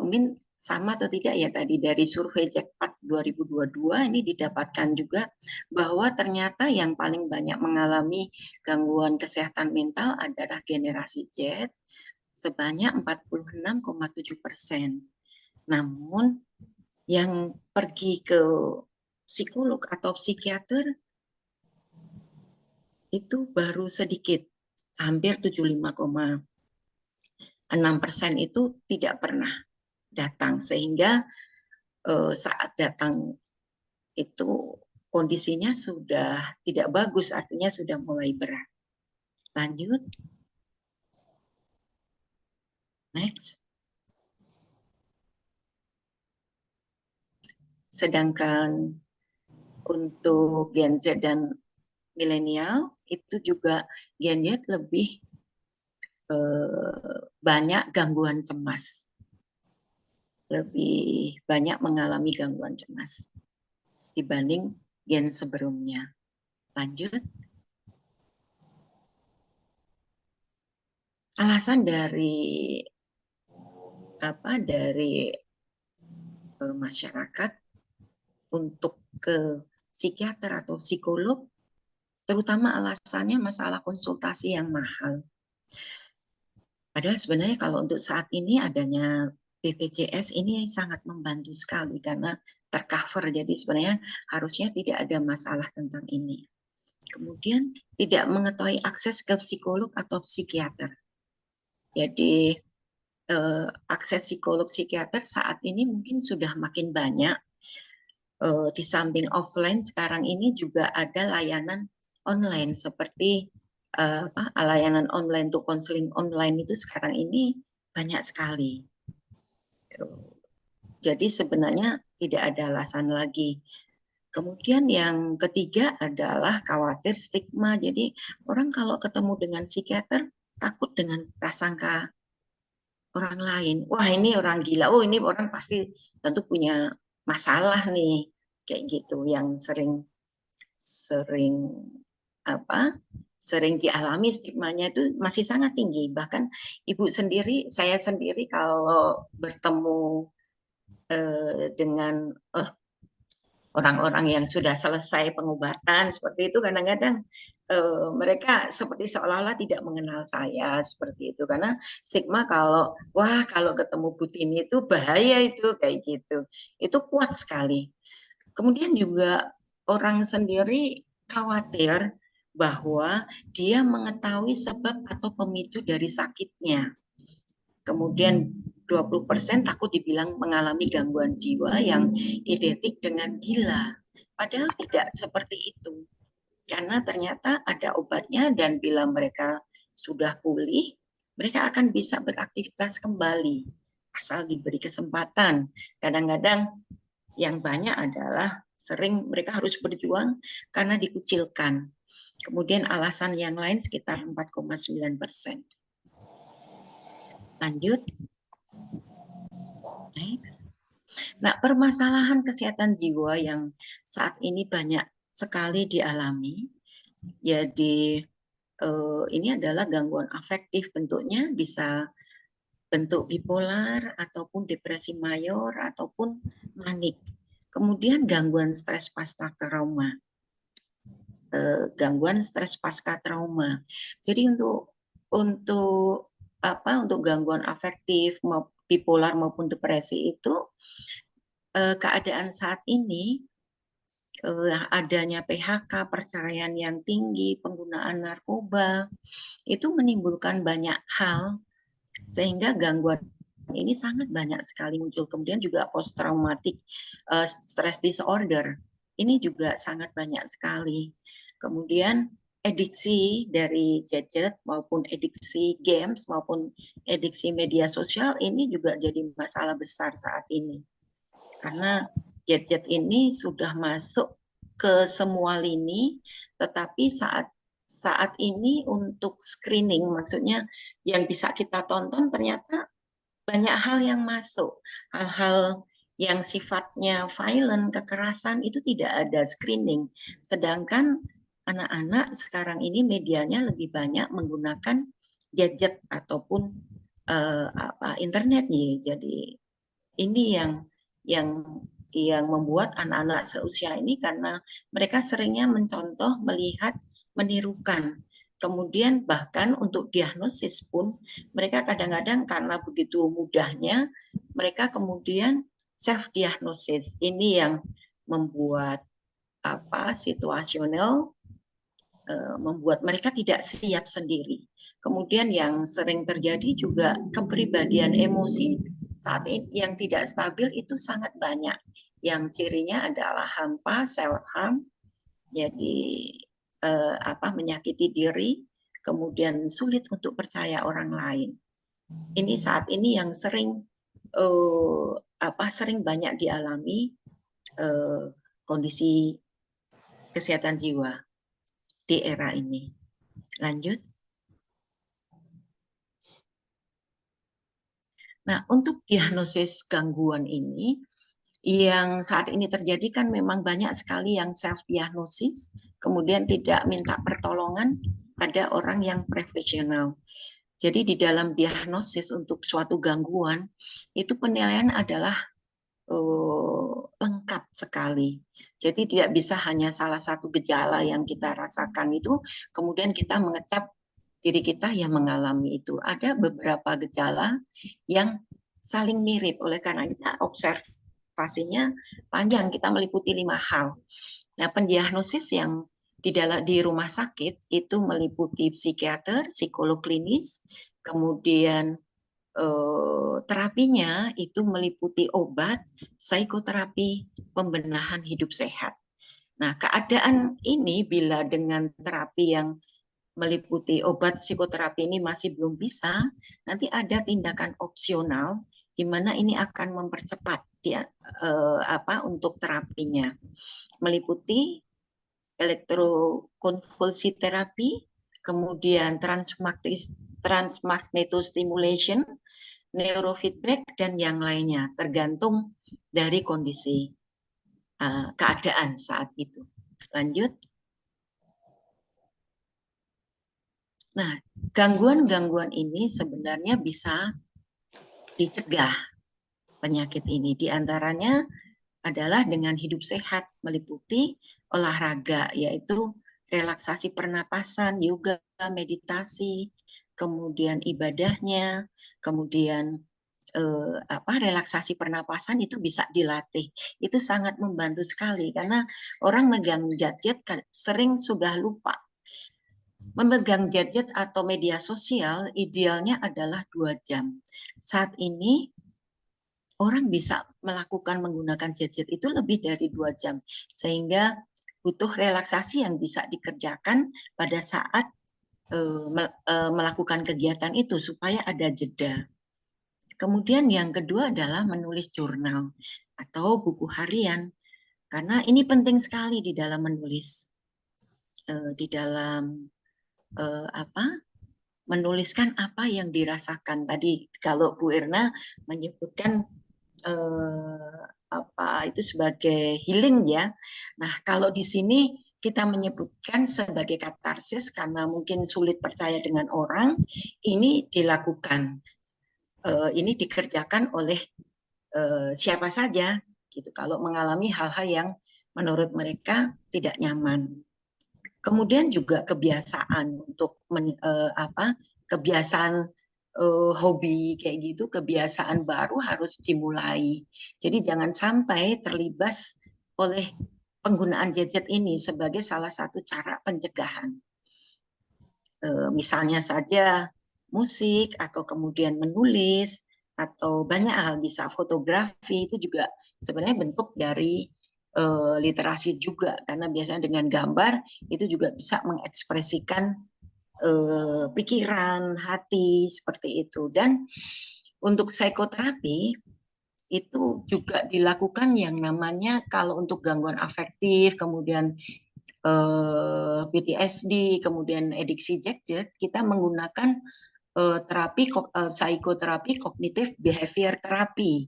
mungkin sama atau tidak ya tadi dari survei Jackpot 2022 ini didapatkan juga bahwa ternyata yang paling banyak mengalami gangguan kesehatan mental adalah generasi Z, sebanyak 46,7%. Namun yang pergi ke psikolog atau psikiater itu baru sedikit, hampir 75,6% itu tidak pernah datang, sehingga saat datang itu kondisinya sudah tidak bagus, artinya sudah mulai berat. Lanjut. Next. Sedangkan untuk Gen Z dan milenial itu juga Gen Z lebih banyak gangguan cemas, lebih banyak mengalami gangguan cemas dibanding gen sebelumnya. Lanjut. Alasan dari masyarakat untuk ke psikiater atau psikolog, terutama alasannya masalah konsultasi yang mahal. Padahal sebenarnya kalau untuk saat ini adanya BPJS ini sangat membantu sekali karena tercover, jadi sebenarnya harusnya tidak ada masalah tentang ini. Kemudian tidak mengetahui akses ke psikolog atau psikiater. Jadi akses psikolog psikiater saat ini mungkin sudah makin banyak. Di samping offline sekarang ini juga ada layanan online seperti layanan online untuk konseling online itu sekarang ini banyak sekali. Jadi sebenarnya tidak ada alasan lagi. Kemudian yang ketiga adalah khawatir stigma. Jadi orang kalau ketemu dengan psikiater takut dengan prasangka orang lain. Wah, ini orang gila. Oh, ini orang pasti tentu punya masalah nih. Kayak gitu yang sering dialami, stigmanya itu masih sangat tinggi. Bahkan saya sendiri kalau bertemu dengan orang-orang yang sudah selesai pengobatan seperti itu, kadang-kadang mereka seperti seolah-olah tidak mengenal saya seperti itu, karena stigma kalau ketemu Bu Tini itu bahaya, itu kayak gitu, itu kuat sekali. Kemudian juga orang sendiri khawatir bahwa dia mengetahui sebab atau pemicu dari sakitnya. Kemudian 20% takut dibilang mengalami gangguan jiwa yang identik dengan gila. Padahal tidak seperti itu. Karena ternyata ada obatnya dan bila mereka sudah pulih, mereka akan bisa beraktivitas kembali. Asal diberi kesempatan. Kadang-kadang yang banyak adalah sering mereka harus berjuang karena dikucilkan. Kemudian alasan yang lain sekitar 4,9%. Lanjut. Next. Nah, permasalahan kesehatan jiwa yang saat ini banyak sekali dialami, jadi ini adalah gangguan afektif, bentuknya bisa bentuk bipolar ataupun depresi mayor ataupun manik. Kemudian gangguan stres pasca trauma. Gangguan stres pasca trauma. Jadi untuk gangguan afektif bipolar maupun depresi itu keadaan saat ini adanya PHK, perceraian yang tinggi, penggunaan narkoba itu menimbulkan banyak hal sehingga gangguan ini sangat banyak sekali muncul. Kemudian juga post traumatic stress disorder ini juga sangat banyak sekali. Kemudian adiksi dari gadget maupun adiksi games maupun adiksi media sosial ini juga jadi masalah besar saat ini. Karena gadget ini sudah masuk ke semua lini, tetapi saat ini untuk screening, maksudnya yang bisa kita tonton ternyata banyak hal yang masuk. Hal-hal yang sifatnya violent, kekerasan itu tidak ada screening. Sedangkan anak-anak sekarang ini medianya lebih banyak menggunakan gadget ataupun internet nih. Jadi ini yang membuat anak-anak seusia ini karena mereka seringnya mencontoh, melihat, menirukan. Kemudian bahkan untuk diagnosis pun mereka kadang-kadang karena begitu mudahnya mereka kemudian self diagnosis. Ini yang membuat situasional, membuat mereka tidak siap sendiri. Kemudian yang sering terjadi juga kepribadian emosi saat ini yang tidak stabil itu sangat banyak. Yang cirinya adalah hampa, self harm, jadi menyakiti diri, kemudian sulit untuk percaya orang lain. Ini saat ini yang sering sering banyak dialami kondisi kesehatan jiwa di era ini. Lanjut. Nah, untuk diagnosis gangguan ini, yang saat ini terjadi kan memang banyak sekali yang self-diagnosis, kemudian tidak minta pertolongan pada orang yang profesional. Jadi di dalam diagnosis untuk suatu gangguan, itu penilaian adalah lengkap sekali. Jadi tidak bisa hanya salah satu gejala yang kita rasakan itu, kemudian kita mengecap diri kita yang mengalami itu. Ada beberapa gejala yang saling mirip, oleh karena kita observasinya panjang, kita meliputi 5 hal. Nah, pendiagnosis yang di rumah sakit itu meliputi psikiater, psikolog klinis, kemudian terapinya itu meliputi obat, psikoterapi, pembenahan hidup sehat. Nah, keadaan ini bila dengan terapi yang meliputi obat psikoterapi ini masih belum bisa, nanti ada tindakan opsional di mana ini akan mempercepat untuk terapinya. Meliputi elektrokonvulsi terapi, kemudian transmagnetostimulation, neurofeedback, dan yang lainnya, tergantung dari kondisi keadaan saat itu. Lanjut. Nah, gangguan-gangguan ini sebenarnya bisa dicegah penyakit ini. Di antaranya adalah dengan hidup sehat, meliputi olahraga, yaitu relaksasi pernapasan, yoga, meditasi, kemudian ibadahnya, kemudian relaksasi pernapasan itu bisa dilatih. Itu sangat membantu sekali karena orang megang gadget sering sudah lupa. Memegang gadget atau media sosial idealnya adalah 2 jam. Saat ini orang bisa melakukan menggunakan gadget itu lebih dari 2 jam. Sehingga butuh relaksasi yang bisa dikerjakan pada saat melakukan kegiatan itu supaya ada jeda. Kemudian yang kedua adalah menulis jurnal atau buku harian. Karena ini penting sekali di dalam menulis. Di dalam menuliskan apa yang dirasakan. Tadi kalau Bu Erna menyebutkan itu sebagai healing ya. Nah, kalau di sini kita menyebutkan sebagai katarsis karena mungkin sulit percaya dengan orang, ini dilakukan. Ini dikerjakan oleh siapa saja gitu kalau mengalami hal-hal yang menurut mereka tidak nyaman. Kemudian juga kebiasaan untuk kebiasaan hobi kayak gitu, kebiasaan baru harus dimulai. Jadi jangan sampai terlibas oleh penggunaan gadget ini sebagai salah satu cara pencegahan. Misalnya saja musik atau kemudian menulis atau banyak hal, bisa fotografi, itu juga sebenarnya bentuk dari literasi juga, karena biasanya dengan gambar itu juga bisa mengekspresikan pikiran, hati, seperti itu. Dan untuk psikoterapi itu juga dilakukan yang namanya, kalau untuk gangguan afektif, kemudian PTSD, kemudian adiksi gadget, kita menggunakan psikoterapi kognitif behavior terapi.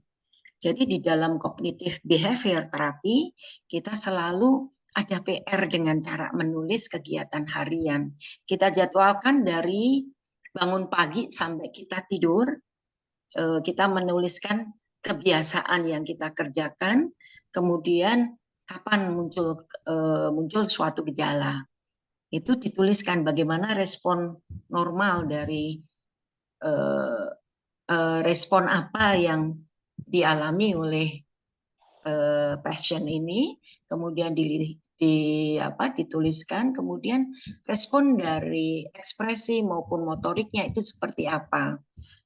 Jadi di dalam kognitif behavior terapi, kita selalu ada PR dengan cara menulis kegiatan harian. Kita jadwalkan dari bangun pagi sampai kita tidur, kita menuliskan kebiasaan yang kita kerjakan, kemudian kapan muncul suatu gejala. Itu dituliskan bagaimana respon normal dari respon apa yang dialami oleh pasien ini, kemudian dituliskan, kemudian respon dari ekspresi maupun motoriknya itu seperti apa.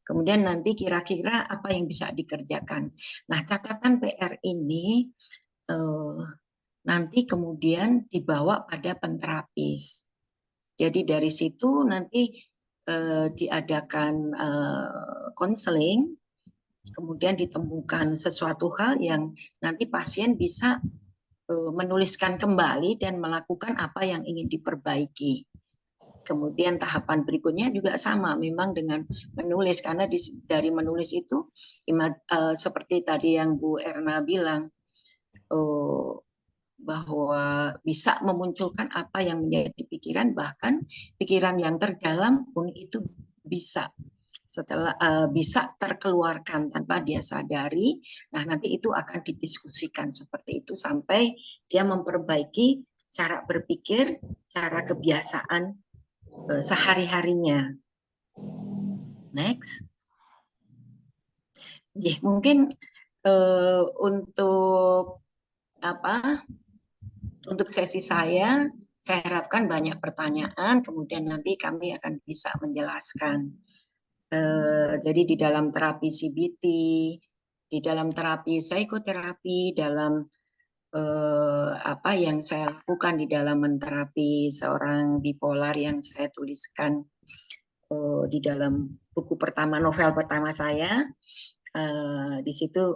Kemudian nanti kira-kira apa yang bisa dikerjakan. Nah, catatan PR ini nanti kemudian dibawa pada penterapis. Jadi dari situ nanti diadakan konseling, kemudian ditemukan sesuatu hal yang nanti pasien bisa menuliskan kembali dan melakukan apa yang ingin diperbaiki. Kemudian tahapan berikutnya juga sama, memang dengan menulis, karena dari menulis itu seperti tadi yang Bu Erna bilang, bahwa bisa memunculkan apa yang menjadi pikiran, bahkan pikiran yang terdalam pun itu bisa bisa terkeluarkan tanpa dia sadari. Nah, nanti itu akan didiskusikan seperti itu sampai dia memperbaiki cara berpikir, cara kebiasaan sehari-harinya. Next. Mungkin untuk sesi saya harapkan banyak pertanyaan, kemudian nanti kami akan bisa menjelaskan. Jadi di dalam terapi CBT, di dalam terapi psikoterapi, dalam apa yang saya lakukan di dalam menterapi seorang bipolar yang saya tuliskan di dalam buku pertama, novel pertama saya, di situ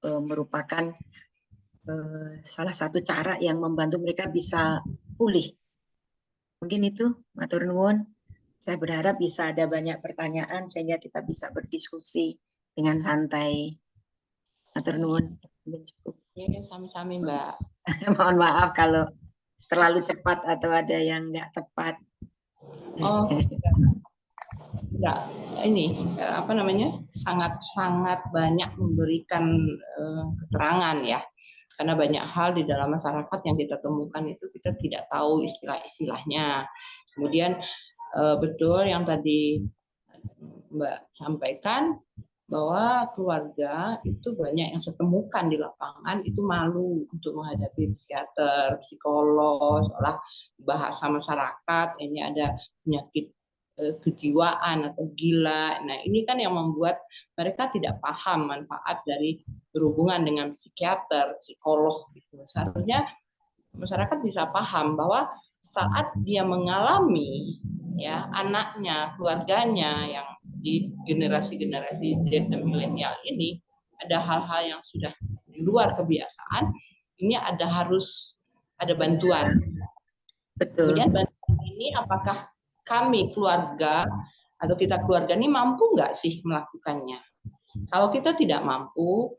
merupakan salah satu cara yang membantu mereka bisa pulih. Mungkin itu, matur nuwun. Saya berharap bisa ada banyak pertanyaan sehingga kita bisa berdiskusi dengan santai. Matur nuwun. Oke, sami-sami Mbak. Mohon maaf kalau terlalu cepat atau ada yang nggak tepat. Oh, enggak. Ini sangat banyak memberikan keterangan ya. Karena banyak hal di dalam masyarakat yang kita temukan itu kita tidak tahu istilah-istilahnya. Kemudian betul yang tadi Mbak sampaikan, bahwa keluarga itu banyak yang saya temukan di lapangan itu malu untuk menghadapi psikiater, psikolog, seolah bahasa masyarakat ini ada penyakit kejiwaan atau gila. Nah, ini kan yang membuat mereka tidak paham manfaat dari berhubungan dengan psikiater, psikolog gitu. Seharusnya masyarakat bisa paham bahwa saat dia mengalami ya anaknya, keluarganya yang di generasi-generasi Z dan milenial ini ada hal-hal yang sudah di luar kebiasaan, ini harus ada bantuan. Betul. Kemudian bantuan ini apakah kami keluarga atau kita keluarga ini mampu nggak sih melakukannya? Kalau kita tidak mampu,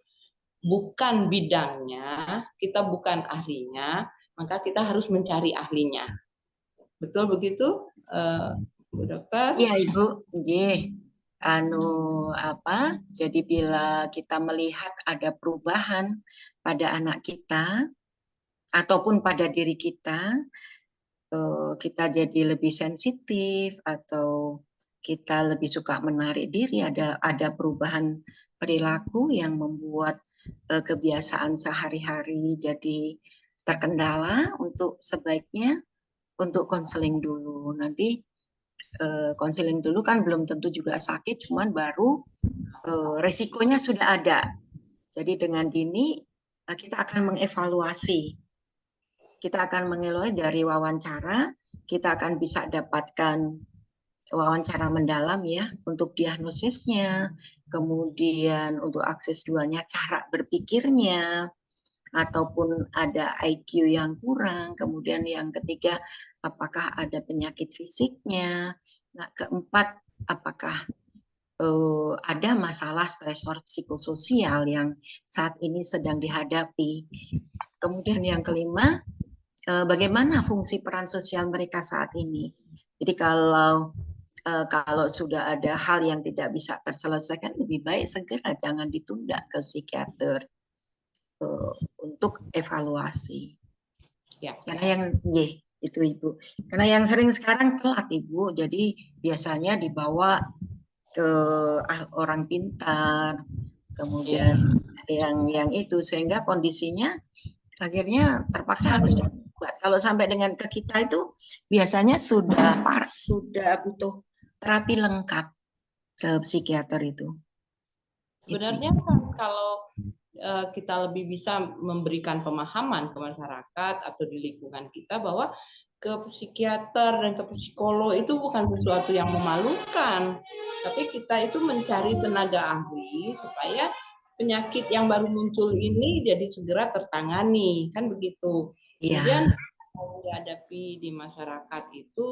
bukan bidangnya, kita bukan ahlinya, maka kita harus mencari ahlinya. Betul begitu, Bu Dokter? Iya, Ibu. Jadi bila kita melihat ada perubahan pada anak kita ataupun pada diri kita jadi lebih sensitif atau kita lebih suka menarik diri, ada perubahan perilaku yang membuat kebiasaan sehari-hari jadi terkendala, untuk sebaiknya untuk konseling dulu. Nanti konseling dulu kan belum tentu juga sakit, cuman baru resikonya sudah ada. Jadi dengan dini kita akan mengevaluasi. Kita akan mengelola dari wawancara, kita akan bisa dapatkan wawancara mendalam ya untuk diagnosisnya, kemudian untuk akses 2-nya cara berpikirnya, ataupun ada IQ yang kurang, kemudian yang ketiga apakah ada penyakit fisiknya, nah keempat apakah ada masalah stresor psikososial yang saat ini sedang dihadapi, kemudian yang kelima bagaimana fungsi peran sosial mereka saat ini. Jadi kalau sudah ada hal yang tidak bisa terselesaikan, lebih baik segera, jangan ditunda ke psikiater untuk evaluasi. Ya. Karena itu Ibu. Karena yang sering sekarang telat Ibu, jadi biasanya dibawa ke orang pintar, kemudian yang itu sehingga kondisinya akhirnya terpaksa harus dibuat. Kalau sampai dengan ke kita itu biasanya sudah butuh terapi lengkap ke psikiater itu. Sebenarnya kan kalau kita lebih bisa memberikan pemahaman ke masyarakat atau di lingkungan kita bahwa ke psikiater dan ke psikolog itu bukan sesuatu yang memalukan, tapi kita itu mencari tenaga ahli supaya penyakit yang baru muncul ini jadi segera tertangani, kan begitu. Kemudian yang dihadapi di masyarakat itu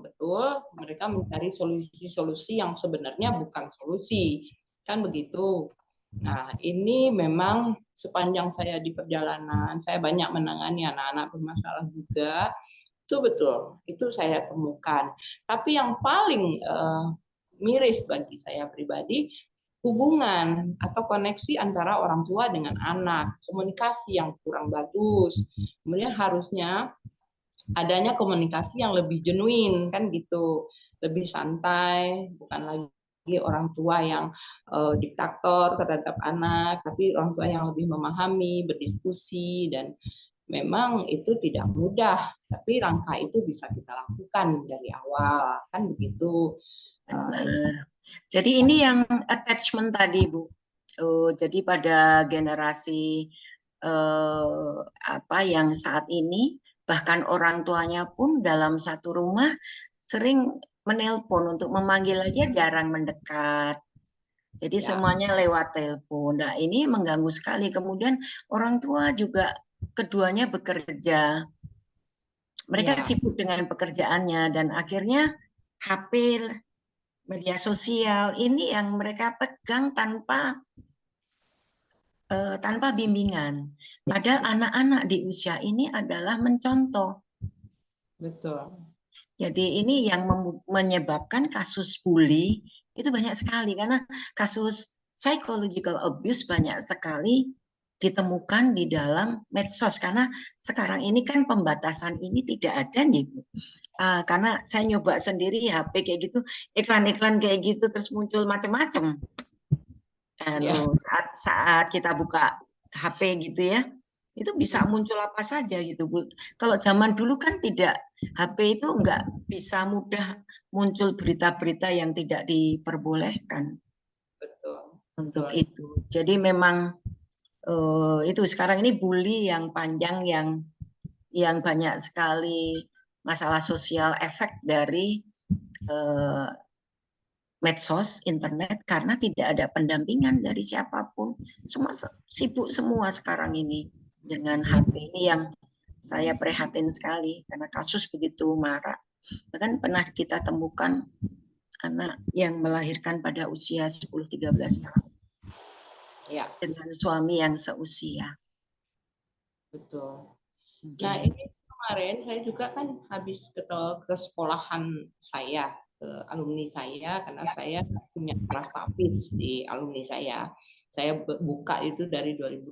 betul mereka mencari solusi-solusi yang sebenarnya bukan solusi, kan begitu. Nah, ini memang sepanjang saya di perjalanan, saya banyak menangani anak-anak bermasalah juga. Itu betul, itu saya temukan. Tapi yang paling miris bagi saya pribadi, hubungan atau koneksi antara orang tua dengan anak, komunikasi yang kurang bagus. Kemudian harusnya adanya komunikasi yang lebih genuine, kan gitu, lebih santai, bukan lagi orang tua yang diktator terhadap anak, tapi orang tua yang lebih memahami, berdiskusi, dan memang itu tidak mudah, tapi langkah itu bisa kita lakukan dari awal, kan begitu. Jadi ini yang attachment tadi Bu. Jadi pada generasi yang saat ini bahkan orang tuanya pun dalam satu rumah sering menelpon, untuk memanggil aja jarang mendekat. Jadi semuanya lewat telepon. Nah ini mengganggu sekali. Kemudian orang tua juga keduanya bekerja. Mereka sibuk dengan pekerjaannya dan akhirnya HP, media sosial ini yang mereka pegang tanpa bimbingan. Padahal anak-anak di usia ini adalah mencontoh. Betul. Jadi ini yang menyebabkan kasus bully itu banyak sekali, karena kasus psychological abuse banyak sekali ditemukan di dalam medsos, karena sekarang ini kan pembatasan ini tidak ada nih Bu. Karena saya nyoba sendiri HP kayak gitu, iklan-iklan kayak gitu terus muncul macam-macam. Saat kita buka HP gitu ya, itu bisa muncul apa saja gitu Bu. Kalau zaman dulu kan tidak, HP itu nggak bisa mudah muncul berita-berita yang tidak diperbolehkan. Betul. Untuk itu. Jadi memang itu sekarang ini bully yang panjang, yang banyak sekali masalah sosial efek dari medsos, internet, karena tidak ada pendampingan dari siapapun. Semua sibuk semua sekarang ini dengan HP ini, yang saya prihatin sekali karena kasus begitu marak. Bahkan pernah kita temukan anak yang melahirkan pada usia 10-13 tahun Ya, dengan suami yang seusia. betul. Mungkin. Nah, ini kemarin saya juga kan habis ke sekolahan saya, ke alumni saya, karena saya punya kelas tapis di alumni saya. Saya buka itu dari 2018.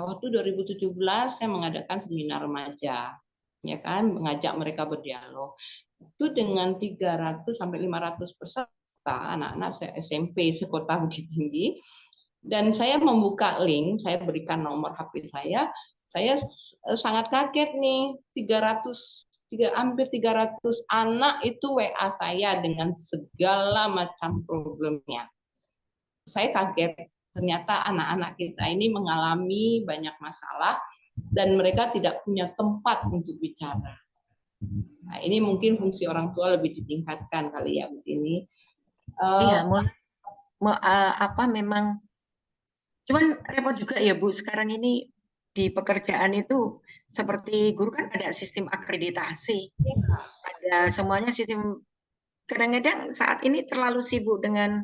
Waktu 2017 saya mengadakan seminar remaja, ya kan, mengajak mereka berdialog. Itu dengan 300 sampai 500 peserta anak-anak SMP sekota Bukit Tinggi. Dan saya membuka link, saya berikan nomor HP saya sangat kaget nih, hampir 300 anak itu WA saya dengan segala macam problemnya. Saya kaget, ternyata anak-anak kita ini mengalami banyak masalah dan mereka tidak punya tempat untuk bicara. Nah, ini mungkin fungsi orang tua lebih ditingkatkan kali ya, Bu Tini. Iya, memang cuman repot juga ya Bu, sekarang ini di pekerjaan itu seperti guru kan ada sistem akreditasi, ada semuanya sistem. Kadang-kadang saat ini terlalu sibuk dengan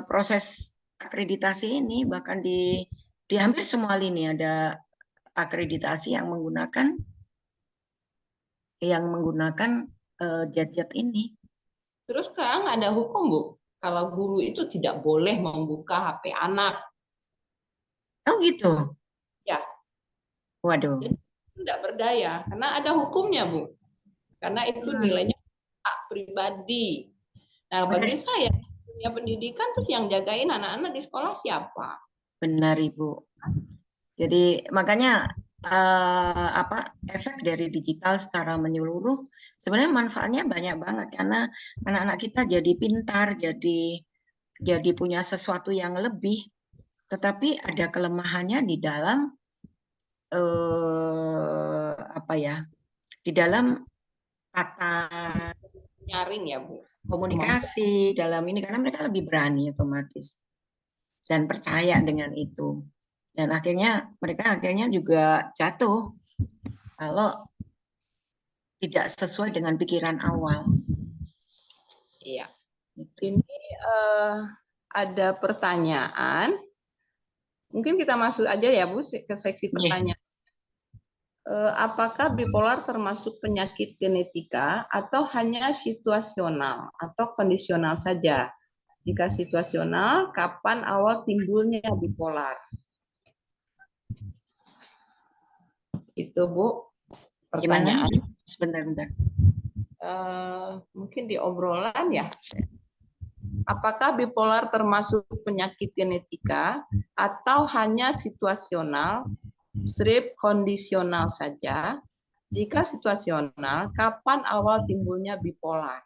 proses akreditasi ini, bahkan di hampir semua lini ada akreditasi yang menggunakan jet-jet ini. Terus sekarang ada hukum, Bu, kalau guru itu tidak boleh membuka HP anak. Oh gitu? Ya. Waduh. Dan tidak berdaya, karena ada hukumnya, Bu. Karena itu nilainya hak pribadi. Nah, bagi saya, punya pendidikan terus yang jagain anak-anak di sekolah siapa? Benar, Ibu. Jadi makanya efek dari digital secara menyeluruh sebenarnya manfaatnya banyak banget, karena anak-anak kita jadi pintar, jadi punya sesuatu yang lebih, tetapi ada kelemahannya di dalam di dalam kata Nyaring ya, Bu. komunikasi dalam ini, karena mereka lebih berani otomatis dan percaya dengan itu, dan mereka akhirnya juga jatuh kalau tidak sesuai dengan pikiran awal. Iya. Ini ada pertanyaan. Mungkin kita masuk aja ya, Bu, ke seksi pertanyaan. Apakah bipolar termasuk penyakit genetika atau hanya situasional atau kondisional saja? Jika situasional, kapan awal timbulnya bipolar? Itu, Bu, pertanyaan. Sebentar. Mungkin di obrolan ya. Apakah bipolar termasuk penyakit genetika atau hanya situasional, kondisional saja? Jika situasional, kapan awal timbulnya bipolar?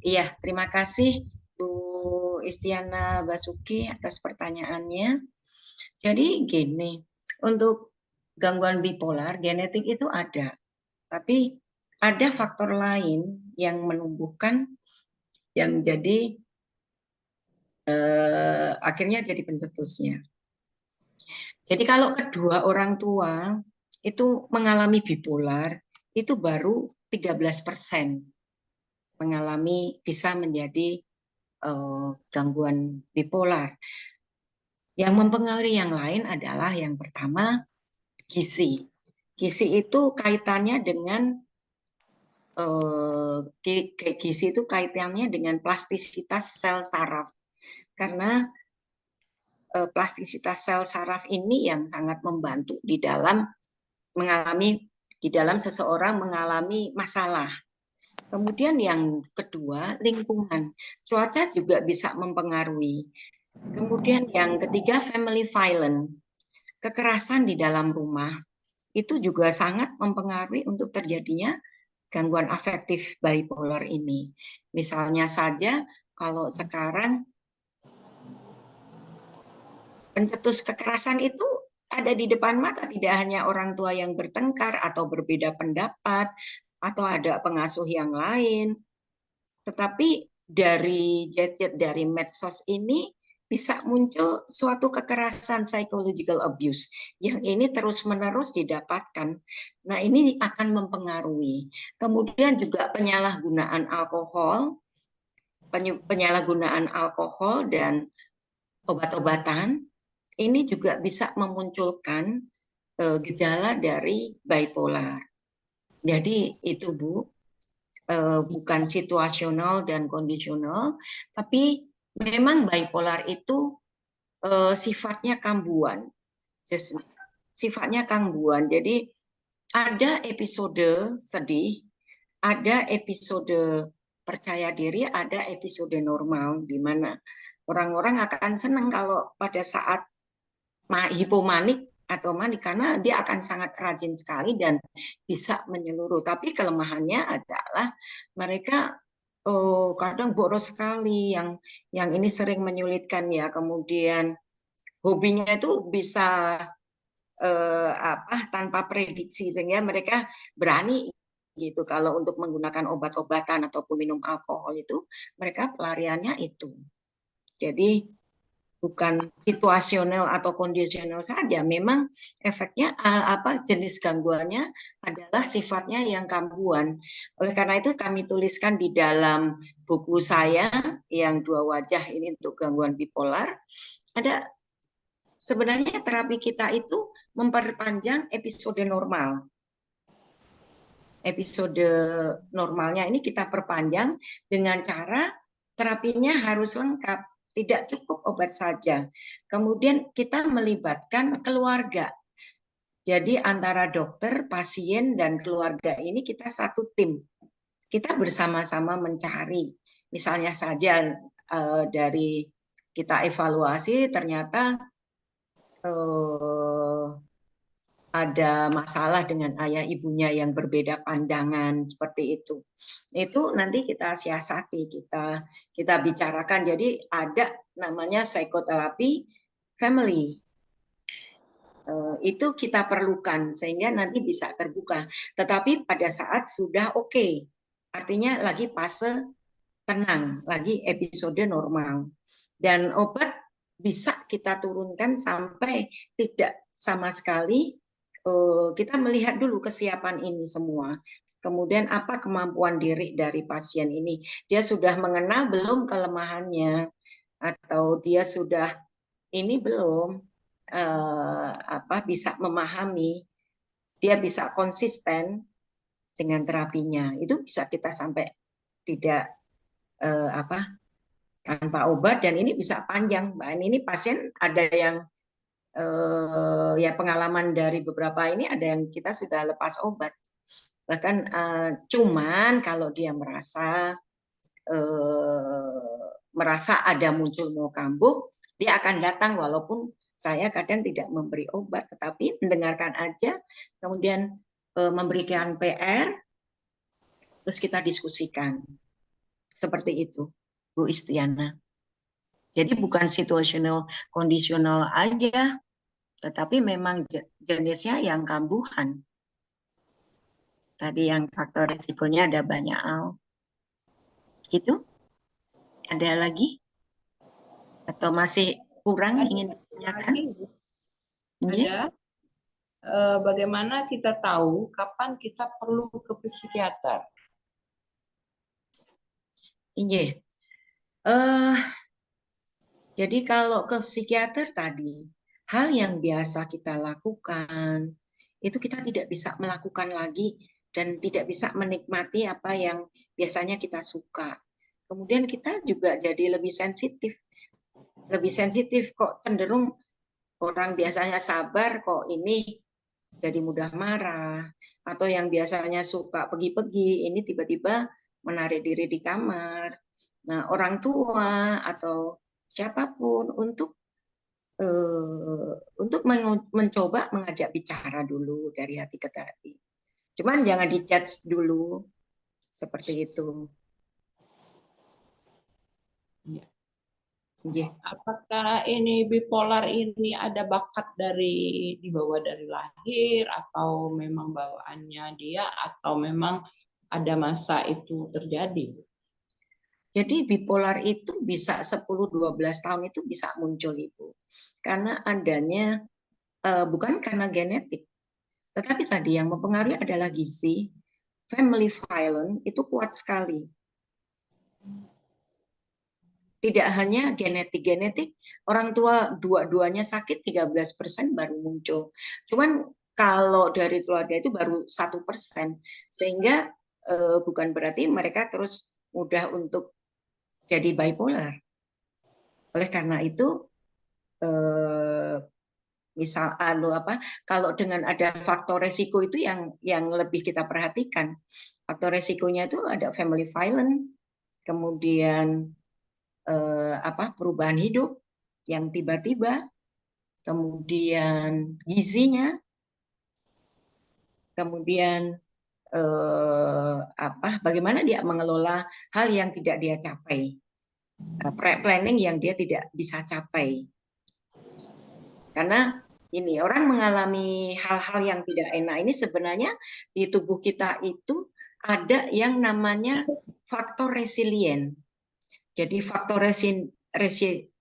Iya, terima kasih Bu Istiana Basuki atas pertanyaannya. Jadi gini, untuk gangguan bipolar, genetik itu ada, tapi ada faktor lain yang menumbuhkan, yang jadi akhirnya jadi pencetusnya. Jadi kalau kedua orang tua itu mengalami bipolar, itu baru 13% bisa menjadi gangguan bipolar. Yang mempengaruhi yang lain adalah yang pertama gizi. Gizi itu kaitannya dengan plastisitas sel saraf. Karena plastisitas sel saraf ini yang sangat membantu di dalam seseorang mengalami masalah. Kemudian yang kedua, lingkungan. Cuaca juga bisa mempengaruhi. Kemudian yang ketiga, family violence. Kekerasan di dalam rumah itu juga sangat mempengaruhi untuk terjadinya gangguan afektif bipolar ini. Misalnya saja kalau sekarang pencetus kekerasan itu ada di depan mata, tidak hanya orang tua yang bertengkar atau berbeda pendapat, atau ada pengasuh yang lain, tetapi dari jet-jet dari medsos ini bisa muncul suatu kekerasan psychological abuse yang ini terus-menerus didapatkan. Nah, ini akan mempengaruhi. Kemudian juga penyalahgunaan alkohol dan obat-obatan ini juga bisa memunculkan gejala dari bipolar. Jadi itu Bu, bukan situasional dan kondisional, tapi memang bipolar itu sifatnya kambuhan. Jadi ada episode sedih, ada episode percaya diri, ada episode normal di mana orang-orang akan senang kalau pada saat hipomanik atau manik karena dia akan sangat rajin sekali dan bisa menyeluruh. Tapi kelemahannya adalah mereka kadang boros sekali, yang ini sering menyulitkan ya. Kemudian hobinya itu bisa tanpa prediksi, sehingga mereka berani gitu kalau untuk menggunakan obat-obatan ataupun minum alkohol itu mereka pelariannya itu. Jadi bukan situasional atau kondisional saja, memang efeknya jenis gangguannya adalah sifatnya yang kambuhan. Oleh karena itu kami tuliskan di dalam buku saya yang 2 wajah ini untuk gangguan bipolar, ada sebenarnya terapi kita itu memperpanjang episode normal. Episode normalnya ini kita perpanjang dengan cara terapinya harus lengkap. Tidak cukup obat saja. Kemudian kita melibatkan keluarga. Jadi antara dokter, pasien, dan keluarga ini kita satu tim. Kita bersama-sama mencari. Misalnya saja dari kita evaluasi ternyata ada masalah dengan ayah ibunya yang berbeda pandangan seperti itu. Itu nanti kita siasati, kita bicarakan. Jadi ada namanya psikoterapi family. Itu kita perlukan sehingga nanti bisa terbuka. Tetapi pada saat sudah oke, artinya lagi fase tenang, lagi episode normal. Dan obat bisa kita turunkan sampai tidak sama sekali. Kita melihat dulu kesiapan ini semua. Kemudian apa kemampuan diri dari pasien ini? Dia sudah mengenal belum kelemahannya? Atau dia sudah ini belum bisa memahami? Dia bisa konsisten dengan terapinya. Itu bisa kita sampai tidak tanpa obat, dan ini bisa panjang. Ini pasien ada yang ya pengalaman dari beberapa ini ada yang kita sudah lepas obat. Bahkan cuman kalau dia merasa ada muncul mau kambuh, dia akan datang walaupun saya kadang tidak memberi obat, tetapi mendengarkan aja, kemudian memberikan PR, terus kita diskusikan. Seperti itu, Bu Istiana. Jadi bukan situasional, kondisional aja, tetapi memang jenisnya yang kambuhan. Tadi yang faktor resikonya ada banyak hal. Gitu? Ada lagi? Atau masih kurang ingin ditanyakan? Ada. Bagaimana kita tahu kapan kita perlu ke psikiater? Iya. Jadi kalau ke psikiater tadi, hal yang biasa kita lakukan, itu kita tidak bisa melakukan lagi dan tidak bisa menikmati apa yang biasanya kita suka. Kemudian kita juga jadi lebih sensitif. Lebih sensitif kok, cenderung orang biasanya sabar kok ini jadi mudah marah. Atau yang biasanya suka pergi-pergi, ini tiba-tiba menarik diri di kamar. Nah, orang tua atau siapapun untuk mencoba mengajak bicara dulu dari hati ke hati. Cuman jangan dijudge dulu seperti itu. Ya. Yeah. Apakah ini bipolar ini ada bakat dibawa dari lahir, atau memang bawaannya dia, atau memang ada masa itu terjadi? Jadi bipolar itu bisa 10-12 tahun itu bisa muncul Ibu. Karena adanya bukan karena genetik, tetapi tadi yang mempengaruhi adalah gizi. Family violence itu kuat sekali. Tidak hanya genetik, orang tua dua-duanya sakit 13% baru muncul. Cuman kalau dari keluarga itu baru 1%, sehingga bukan berarti mereka terus mudah untuk jadi bipolar. Oleh karena itu, misal kalau dengan ada faktor resiko itu yang lebih kita perhatikan. Faktor resikonya itu ada family violence, kemudian perubahan hidup yang tiba-tiba, kemudian gizinya, kemudian bagaimana dia mengelola hal yang tidak dia capai, planning yang dia tidak bisa capai. Karena ini orang mengalami hal-hal yang tidak enak ini sebenarnya di tubuh kita itu ada yang namanya faktor resilient. Jadi faktor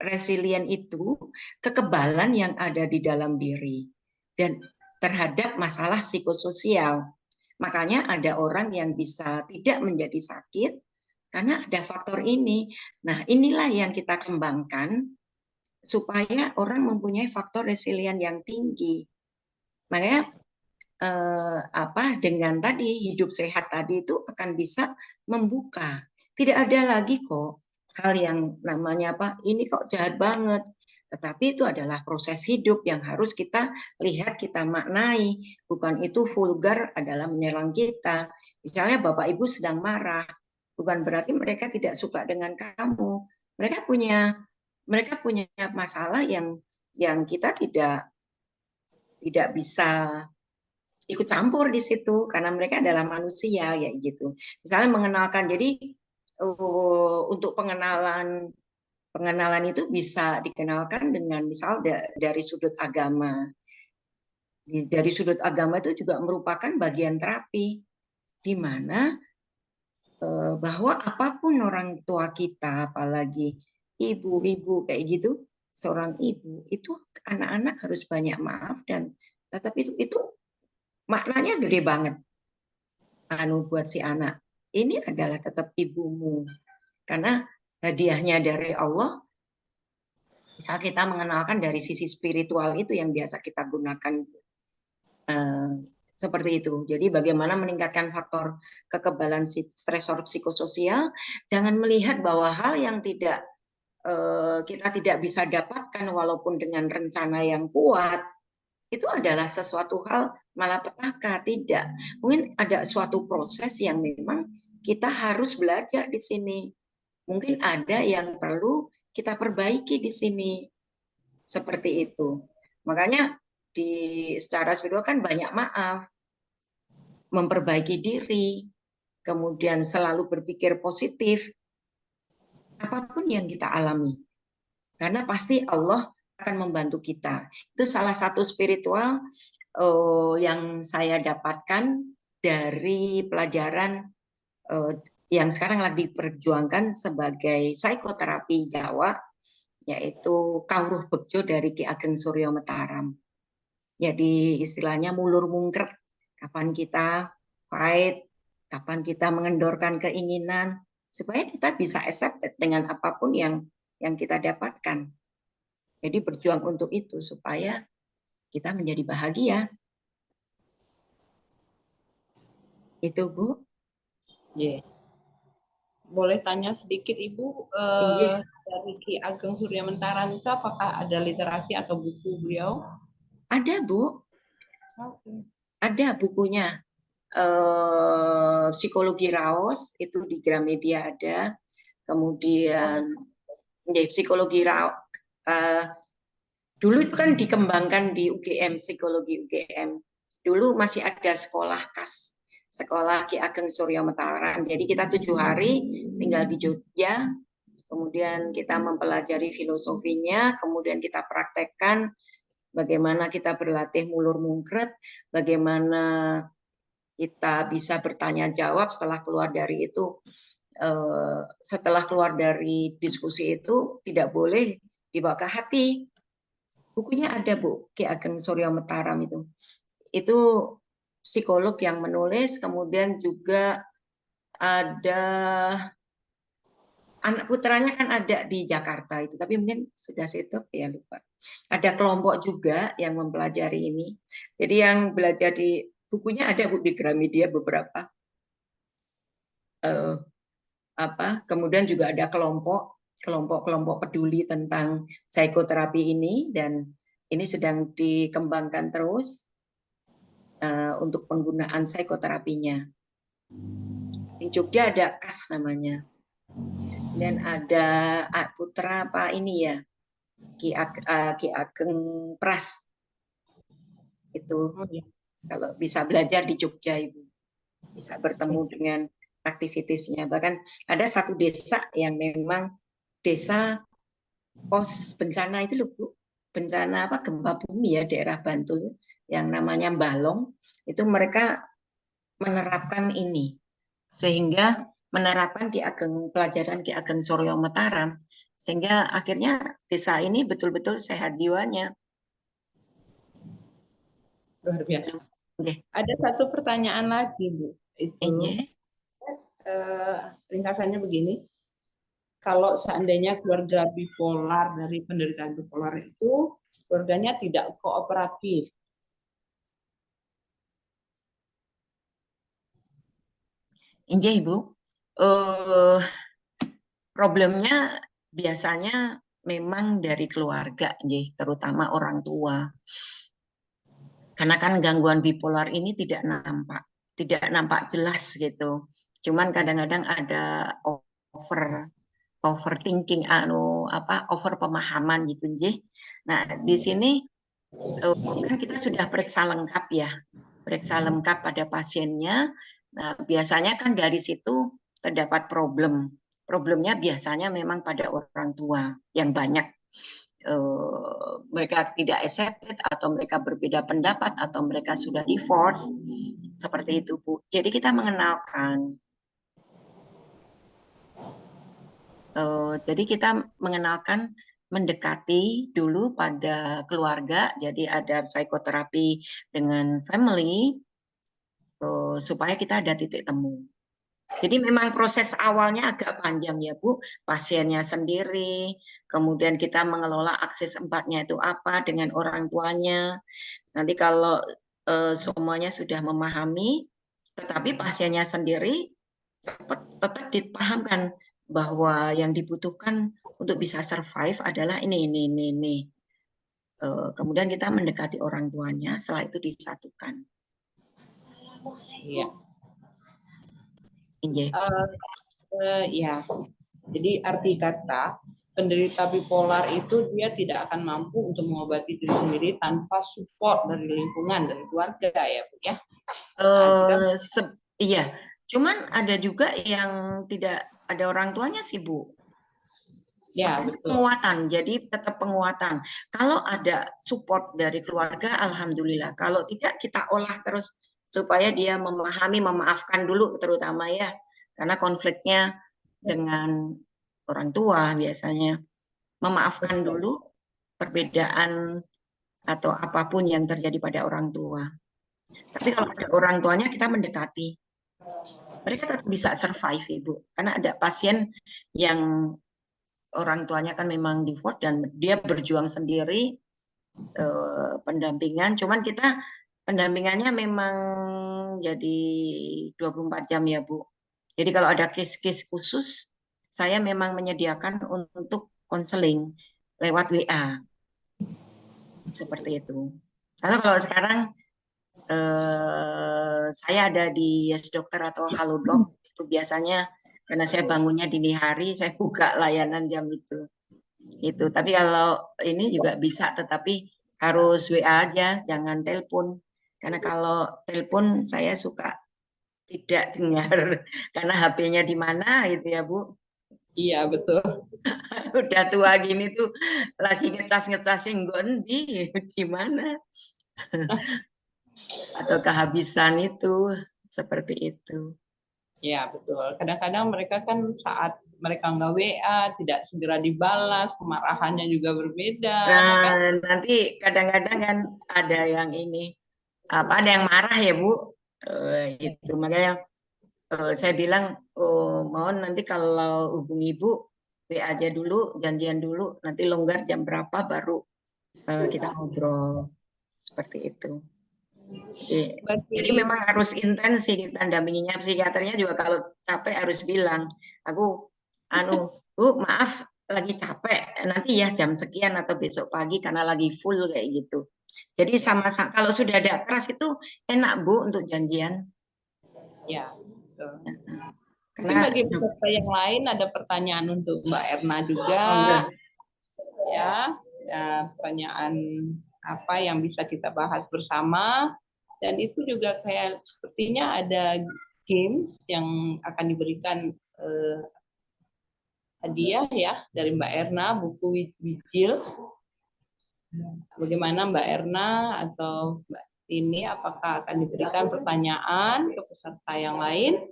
resilient itu kekebalan yang ada di dalam diri dan terhadap masalah psikososial. Makanya ada orang yang bisa tidak menjadi sakit karena ada faktor ini. Nah, inilah yang kita kembangkan supaya orang mempunyai faktor resilient yang tinggi. Makanya dengan tadi hidup sehat tadi itu akan bisa membuka. Tidak ada lagi kok hal yang namanya ini kok jahat banget. Tetapi itu adalah proses hidup yang harus kita lihat, kita maknai. Bukan itu vulgar adalah menyerang kita. Misalnya Bapak Ibu sedang marah, bukan berarti mereka tidak suka dengan kamu. Mereka punya masalah yang kita tidak bisa ikut campur di situ karena mereka adalah manusia ya gitu. Misalnya mengenalkan, jadi untuk pengenalan itu bisa dikenalkan dengan misal dari sudut agama. Dari sudut agama itu juga merupakan bagian terapi di mana bahwa apapun orang tua kita, apalagi ibu-ibu kayak gitu, seorang ibu itu anak-anak harus banyak maaf dan tetapi itu maknanya gede banget buat si anak. Ini adalah tetap ibumu karena hadiahnya dari Allah. Misal kita mengenalkan dari sisi spiritual itu yang biasa kita gunakan seperti itu. Jadi bagaimana meningkatkan faktor kekebalan stresor psikososial, jangan melihat bahwa hal yang kita tidak bisa dapatkan walaupun dengan rencana yang kuat, itu adalah sesuatu hal malapetaka. Tidak. Mungkin ada suatu proses yang memang kita harus belajar di sini. Mungkin ada yang perlu kita perbaiki di sini. Seperti itu. Makanya secara spiritual kan banyak maaf, memperbaiki diri, kemudian selalu berpikir positif, apapun yang kita alami. Karena pasti Allah akan membantu kita. Itu salah satu spiritual yang saya dapatkan dari pelajaran yang sekarang lagi diperjuangkan sebagai psikoterapi Jawa, yaitu Kawruh Bekjo dari Ki Ageng Suryo Mataram. Jadi istilahnya mulur mungkret, kapan kita fight, kapan kita mengendorkan keinginan, supaya kita bisa accepted dengan apapun yang kita dapatkan. Jadi berjuang untuk itu supaya kita menjadi bahagia. Itu Bu. Yeah. Boleh tanya sedikit Ibu, dari Ki Ageng Suryo Mataram itu apakah ada literasi atau buku beliau? Ada Bu. Okay. Ada bukunya. Psikologi Raos itu di Gramedia ada. Kemudian psikologi Raos. Dulu itu kan dikembangkan di UGM, psikologi UGM. Dulu masih ada sekolah khas, sekolah Ki Ageng Suryo Mataram. Jadi kita 7 hari tinggal di Jogja, kemudian kita mempelajari filosofinya, kemudian kita praktekkan bagaimana kita berlatih mulur mungkret, bagaimana kita bisa bertanya jawab setelah keluar dari itu. setelah keluar dari diskusi itu tidak boleh dibawa ke hati. Bukunya ada Bu, Ki Ageng Suryo Mataram itu. Itu psikolog yang menulis, kemudian juga ada anak putranya kan ada di Jakarta itu, tapi mungkin sudah stop ya lupa. Ada kelompok juga yang mempelajari ini. Jadi yang belajar di bukunya ada Bu di Gramedia beberapa. Kemudian juga ada kelompok peduli tentang psikoterapi ini, dan ini sedang dikembangkan terus untuk penggunaan psikoterapinya. Di Jogja ada KAS namanya, dan ada putra apa ini ya, Ki Ageng Pras itu. Kalau bisa belajar di Jogja Ibu, bisa bertemu dengan aktivitasnya. Bahkan ada satu desa yang memang desa pos bencana itu loh Bu, bencana apa, gempa bumi ya, daerah Bantul yang namanya Balong, itu mereka menerapkan ini, sehingga menerapkan pelajaran Ki Ageng Suryo Mataram, sehingga akhirnya desa ini betul-betul sehat jiwanya. Luar biasa. Okay. Ada satu pertanyaan lagi Bu, itu ringkasannya begini. Kalau seandainya keluarga bipolar, dari penderita bipolar itu keluarganya tidak kooperatif. Injih Ibu, problemnya biasanya memang dari keluarga, terutama orang tua. Karena kan gangguan bipolar ini tidak nampak jelas gitu. Cuman kadang-kadang ada overthinking, over pemahaman gitu, Nggih. Nah, di sini kan kita sudah periksa lengkap ya, pada pasiennya. Nah, biasanya kan dari situ terdapat problemnya biasanya memang pada orang tua yang banyak. Mereka tidak accepted, atau mereka berbeda pendapat, atau mereka sudah divorce, seperti itu Bu. Jadi kita mengenalkan. Jadi kita mendekati dulu pada keluarga, jadi ada psikoterapi dengan family, supaya kita ada titik temu. Jadi memang proses awalnya agak panjang ya Bu, pasiennya sendiri, kemudian kita mengelola akses empatnya itu apa dengan orang tuanya. Nanti kalau semuanya sudah memahami, tetapi pasiennya sendiri tetap dipahamkan bahwa yang dibutuhkan untuk bisa survive adalah ini. Kemudian kita mendekati orang tuanya, setelah itu disatukan. Iya. Ya. Jadi arti kata penderita bipolar itu dia tidak akan mampu untuk mengobati diri sendiri tanpa support dari lingkungan, dari keluarga ya Bu ya. Iya. Cuman ada juga yang tidak ada orang tuanya sih Bu. Ya, betul. Penguatan, jadi tetap penguatan. Kalau ada support dari keluarga, alhamdulillah. Kalau tidak, kita olah terus supaya dia memahami, memaafkan dulu terutama ya. Karena konfliknya dengan orang tua biasanya. Memaafkan dulu perbedaan atau apapun yang terjadi pada orang tua. Tapi kalau ada orang tuanya, kita mendekati. Mereka tetap bisa survive, Ibu. Karena ada pasien yang orang tuanya kan memang divorce dan dia berjuang sendiri, pendampingan. Cuman kita pendampingannya memang jadi 24 jam ya Bu. Jadi kalau ada case-case khusus, saya memang menyediakan untuk konseling lewat WA. Seperti itu. Karena kalau sekarang saya ada di Yes Dokter atau Halodoc, itu biasanya karena saya bangunnya dini hari, saya buka layanan jam itu. Tapi kalau ini juga bisa, tetapi harus WA aja, jangan telepon. Karena kalau telepon saya suka tidak dengar, karena HP-nya di mana gitu ya Bu. Iya betul. Udah tua gini tuh lagi ngetas-ngetasin di mana. Atau kehabisan itu, seperti itu. Ya, betul. Kadang-kadang mereka kan saat mereka nggak WA, tidak segera dibalas, kemarahannya juga berbeda, ya kan? Nah, nanti kadang-kadang kan ada yang ini, ada yang marah ya Bu. Itu makanya saya bilang, mohon nanti kalau hubungi Ibu, WA aja dulu, janjian dulu, nanti longgar jam berapa baru kita ngobrol. Seperti itu. Jadi memang harus intens sih kita dampinginya. Psikiaternya juga kalau capek harus bilang, aku Bu maaf lagi capek, nanti ya jam sekian atau besok pagi karena lagi full kayak gitu. Jadi sama-sama kalau sudah ada keras itu enak Bu untuk janjian. Ya, betul. Mungkin Karena bagi peserta yang lain ada pertanyaan untuk Mbak Erna juga. Ya, pertanyaan apa yang bisa kita bahas bersama. Dan itu juga kayak sepertinya ada games yang akan diberikan hadiah ya dari Mbak Erna, buku Wijil. Bagaimana Mbak Erna atau Mbak Tini, apakah akan diberikan pertanyaan ke peserta yang lain?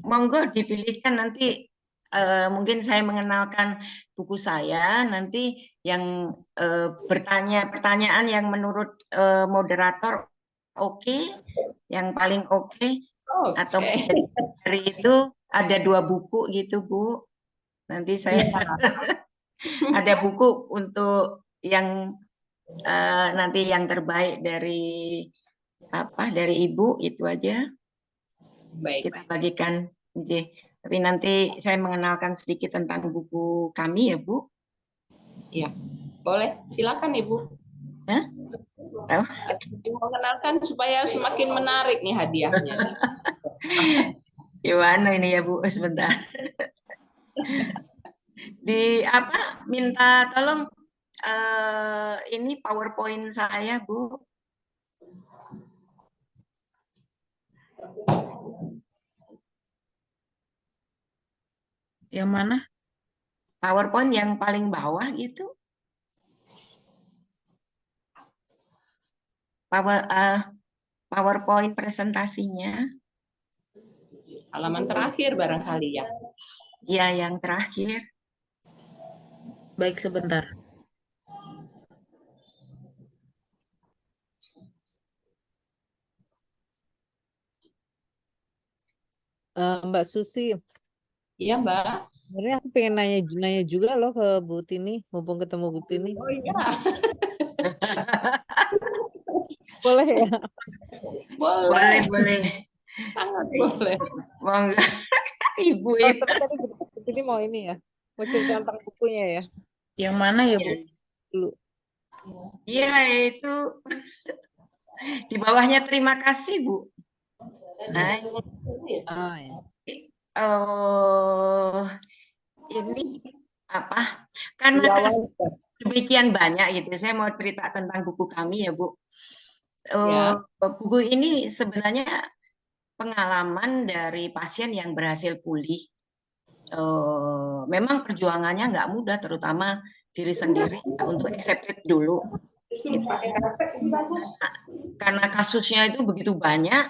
Monggo dipilihkan nanti. Mungkin saya mengenalkan buku saya, nanti yang bertanya pertanyaan yang menurut moderator oke, yang paling oke, atau dari itu ada 2 buku gitu Bu. Nanti saya ada buku untuk yang nanti yang terbaik dari Ibu itu aja. Baik. Kita bagikan. Tapi nanti saya mengenalkan sedikit tentang buku kami ya Bu. Iya, boleh. Silakan Ibu. Hah? Mengenalkan supaya semakin menarik nih hadiahnya. Gimana ini ya Bu? Sebentar. Minta tolong ini PowerPoint saya Bu. Yang mana? PowerPoint yang paling bawah gitu. PowerPoint presentasinya. Halaman terakhir barangkali ya. Iya, yang terakhir. Baik, sebentar. Mbak Susi, Iya Mbak. sebenarnya aku pengen nanya juga loh ke Bu Tini, mumpung ketemu Bu Tini. Oh iya. Boleh ya? Boleh. Sangat boleh. Monggo. Ibu Oh, tapi tadi Bu Tini mau ini ya, mau cerita tentang bukunya ya. Yang mana ya Bu? Dulu. Iya, itu di bawahnya terima kasih Bu. Nah, Ya. Ini karena demikian banyak gitu. Saya mau cerita tentang buku kami ya Bu. Buku ini sebenarnya pengalaman dari pasien yang berhasil pulih. Memang perjuangannya nggak mudah, terutama diri sendiri untuk accepted dulu. Karena kasusnya itu begitu banyak,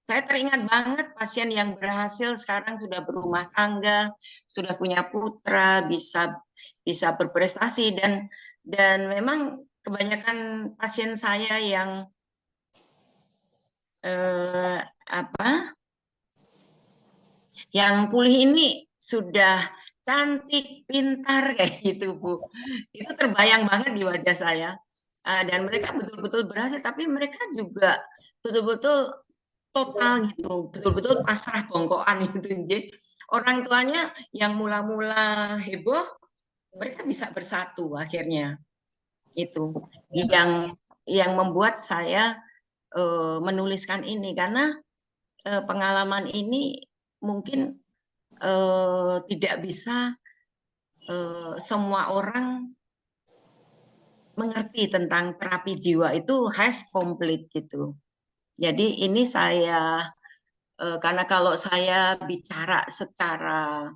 saya teringat banget pasien yang berhasil sekarang sudah berumah tangga, sudah punya putra, bisa berprestasi, dan memang kebanyakan pasien saya yang yang pulih ini sudah cantik, pintar kayak gitu Bu. Itu terbayang banget di wajah saya. Dan mereka betul-betul berhasil, tapi mereka juga betul-betul total gitu, betul-betul pasrah bongkoan gitu. Jadi orang tuanya yang mula-mula heboh, mereka bisa bersatu akhirnya. Itu yang membuat saya menuliskan ini, karena pengalaman ini mungkin tidak bisa semua orang mengerti tentang terapi jiwa itu half complete gitu. Jadi ini saya karena kalau saya bicara secara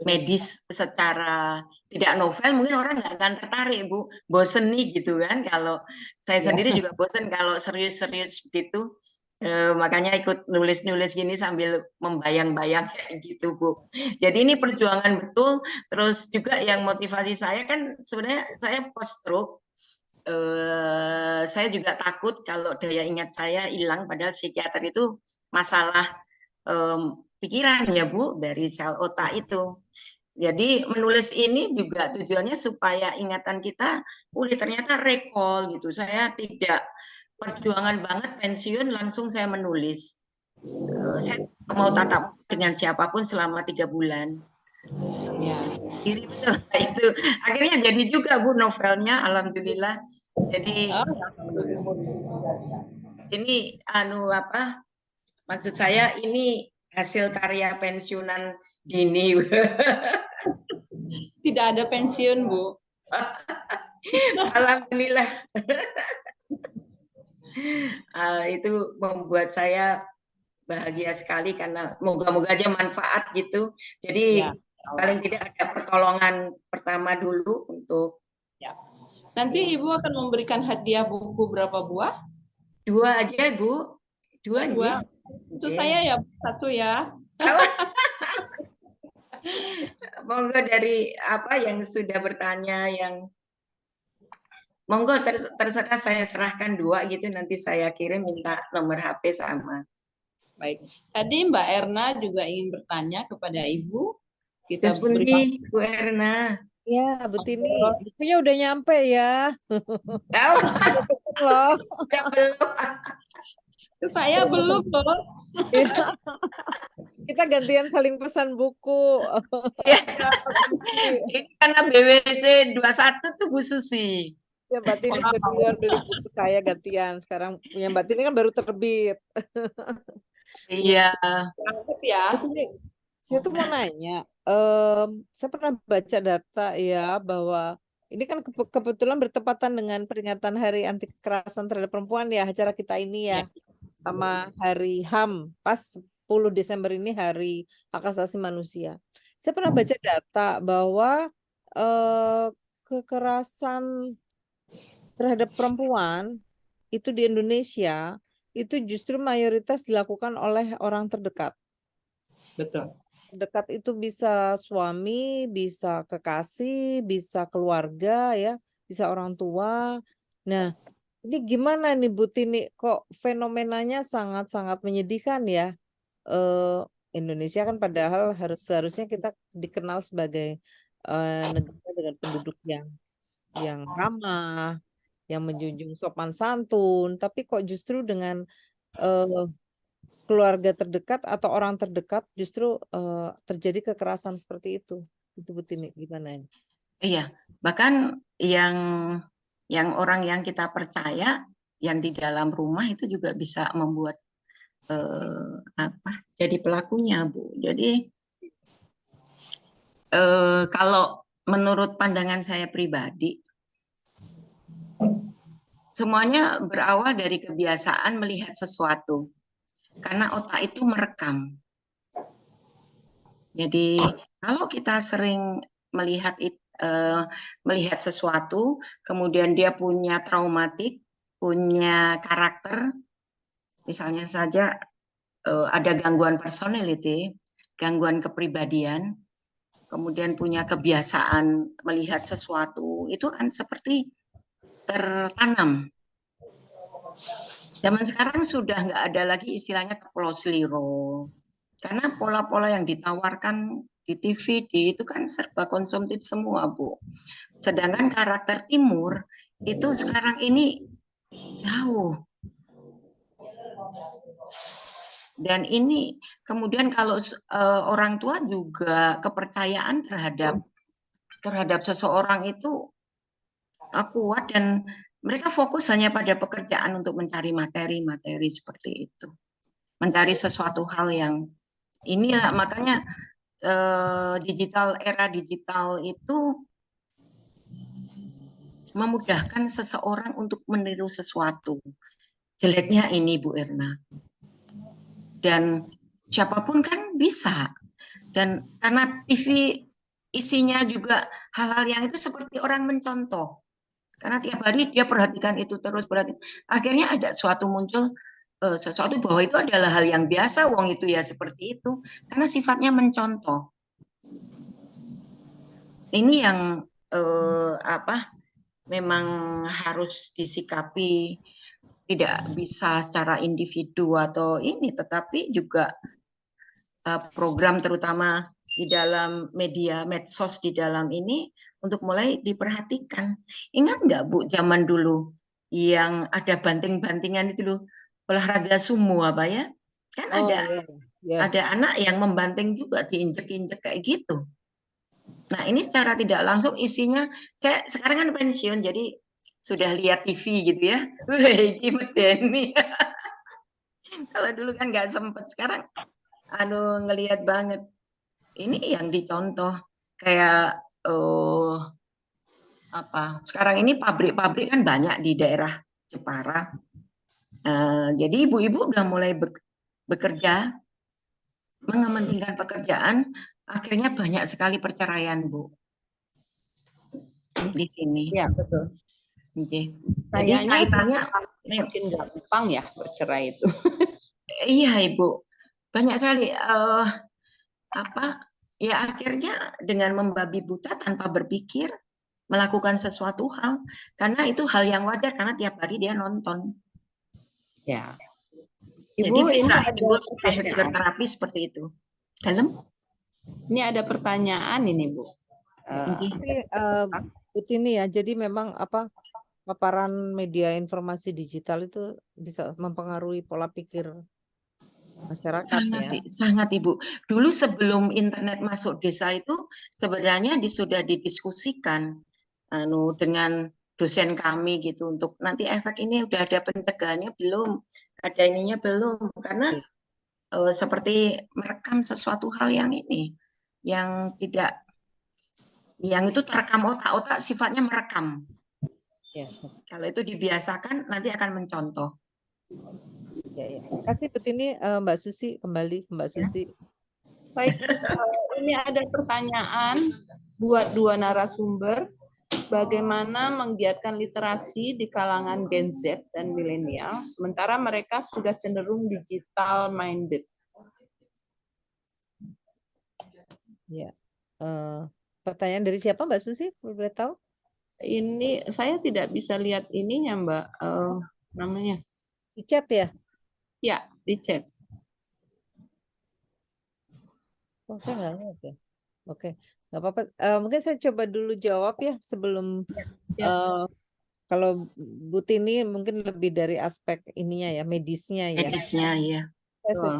medis, secara tidak novel, mungkin orang nggak akan tertarik Bu, bosen nih gitu kan. Kalau saya sendiri juga bosen kalau serius-serius gitu. Makanya ikut nulis-nulis gini sambil membayang-bayang kayak gitu, Bu. Jadi ini perjuangan betul. Terus juga yang motivasi saya kan sebenarnya saya post stroke. Saya juga takut kalau daya ingat saya hilang, padahal psikiater itu masalah pikiran ya, Bu, dari sel otak itu. Jadi menulis ini juga tujuannya supaya ingatan kita pulih, ternyata recall gitu. Saya tidak perjuangan banget pensiun langsung saya menulis. Saya mau tatap dengan siapapun selama 3 bulan. Ya. Diri betul itu. Akhirnya jadi juga, Bu, novelnya, alhamdulillah. Jadi ini maksud saya ini hasil karya pensiunan dini. Tidak ada pensiun, Bu. Alhamdulillah. Itu membuat saya bahagia sekali karena moga-moga aja manfaat gitu. Jadi Ya. paling tidak ada pertolongan pertama dulu untuk. Ya. Nanti Ibu akan memberikan hadiah buku berapa buah? 2 aja, Bu. 2 Dua. aja. Untuk saya ya 1 ya. Monggo dari yang sudah bertanya, yang monggo terserah, saya serahkan 2 gitu, nanti saya kirim minta nomor HP sama. Baik. Tadi Mbak Erna juga ingin bertanya kepada Ibu. Kita Terus pundi, Bu Erna. Ya, Butini, bukunya udah nyampe ya. Loh. Saya belum loh. Kita gantian saling pesan buku. Ya. Ini karena BWC 21 tuh Bu Susi. Ya, Mbak Tini udah duluan beli buku saya gantian. Sekarang punya Mbak Tini kan baru terbit. Iya. Ya. Saya tuh mau nanya, saya pernah baca data ya bahwa ini kan kebetulan bertepatan dengan peringatan Hari Anti Kekerasan Terhadap Perempuan ya, acara kita ini ya, sama Hari HAM, pas 10 Desember ini Hari Hak Asasi Manusia. Saya pernah baca data bahwa kekerasan terhadap perempuan itu di Indonesia itu justru mayoritas dilakukan oleh orang terdekat. Betul. Dekat itu bisa suami, bisa kekasih, bisa keluarga ya, bisa orang tua. Nah, ini gimana nih Bu Tini, kok fenomenanya sangat-sangat menyedihkan ya? Indonesia kan padahal seharusnya kita dikenal sebagai negara dengan penduduk yang ramah, yang menjunjung sopan santun, tapi kok justru dengan keluarga terdekat atau orang terdekat justru terjadi kekerasan seperti itu. Itu Bu Tini, gimana ini? Iya, bahkan yang orang yang kita percaya yang di dalam rumah itu juga bisa membuat jadi pelakunya, Bu. Jadi kalau menurut pandangan saya pribadi, semuanya berawal dari kebiasaan melihat sesuatu. Karena otak itu merekam. Jadi kalau kita sering melihat sesuatu, kemudian dia punya traumatik, punya karakter, misalnya saja ada gangguan personality, gangguan kepribadian, kemudian punya kebiasaan melihat sesuatu, itu kan seperti tertanam. Zaman sekarang sudah nggak ada lagi istilahnya closely role. Karena pola-pola yang ditawarkan di TV itu kan serba konsumtif semua, Bu. Sedangkan karakter timur itu sekarang ini jauh. Dan ini kemudian kalau orang tua juga kepercayaan terhadap seseorang itu kuat, dan mereka fokus hanya pada pekerjaan untuk mencari materi-materi seperti itu. Mencari sesuatu hal yang inilah, makanya era digital itu memudahkan seseorang untuk meniru sesuatu. Jeleknya ini, Bu Erna. Dan siapapun kan bisa. Dan karena TV isinya juga hal-hal yang itu seperti orang mencontoh. Karena tiap hari dia perhatikan itu terus, akhirnya ada suatu muncul sesuatu bahwa itu adalah hal yang biasa, wong itu ya seperti itu, karena sifatnya mencontoh. Ini yang memang harus disikapi, tidak bisa secara individu atau ini, tetapi juga program terutama di dalam media medsos di dalam ini untuk mulai diperhatikan. Ingat nggak Bu, zaman dulu yang ada banting-bantingan itu loh, olahraga sumo apa ya? Kan Oh ada ya, anak yang membanting juga, diinjek-injek kayak gitu. Nah, ini secara tidak langsung isinya, saya sekarang kan pensiun, jadi sudah lihat TV gitu ya. Wih, ini. Kalau dulu kan nggak sempet, sekarang ngelihat banget. Ini yang dicontoh kayak sekarang ini pabrik-pabrik kan banyak di daerah Jepara. Jadi ibu-ibu udah mulai bekerja, mengementingkan pekerjaan, akhirnya banyak sekali perceraian, Bu, di sini. Ya, betul. Oke. Jadi Kayaknya kaitannya makin gampang ya bercerai itu. iya Ibu, banyak sekali ya akhirnya dengan membabi buta tanpa berpikir melakukan sesuatu hal, karena itu hal yang wajar karena tiap hari dia nonton. Ya. Jadi Ibu, ini bisa ada timbul pertanyaan. behavior terapi seperti itu. Dalam? Ini ada pertanyaan ini, Bu. Tapi Bu Tini ya, jadi memang paparan media informasi digital itu bisa mempengaruhi pola pikir masyarakat ya. Sangat Ibu. Dulu sebelum internet masuk desa itu sebenarnya sudah didiskusikan dengan dosen kami gitu untuk nanti efek ini udah ada pencegahannya belum, ada ininya belum, karena seperti merekam sesuatu hal yang ini yang tidak, yang itu terekam otak sifatnya merekam. Ya. Kalau itu dibiasakan nanti akan mencontoh. Ya. Terima kasih Bu Tini. Mbak Susi, kembali ke Mbak Susi. Baik, ini ada pertanyaan buat dua narasumber. Bagaimana menggiatkan literasi di kalangan Gen Z dan milenial, sementara mereka sudah cenderung digital minded. Ya. Pertanyaan dari siapa Mbak Susi? Boleh tahu? Ini saya tidak bisa lihat ininya Mbak, namanya. Di chat ya? Ya, di chat. Oh, saya nggak lihat ya. Oke, nggak apa-apa. Mungkin saya coba dulu jawab ya sebelum kalau Bu Tini mungkin lebih dari aspek ininya ya, medisnya ya. Medisnya ya. Saya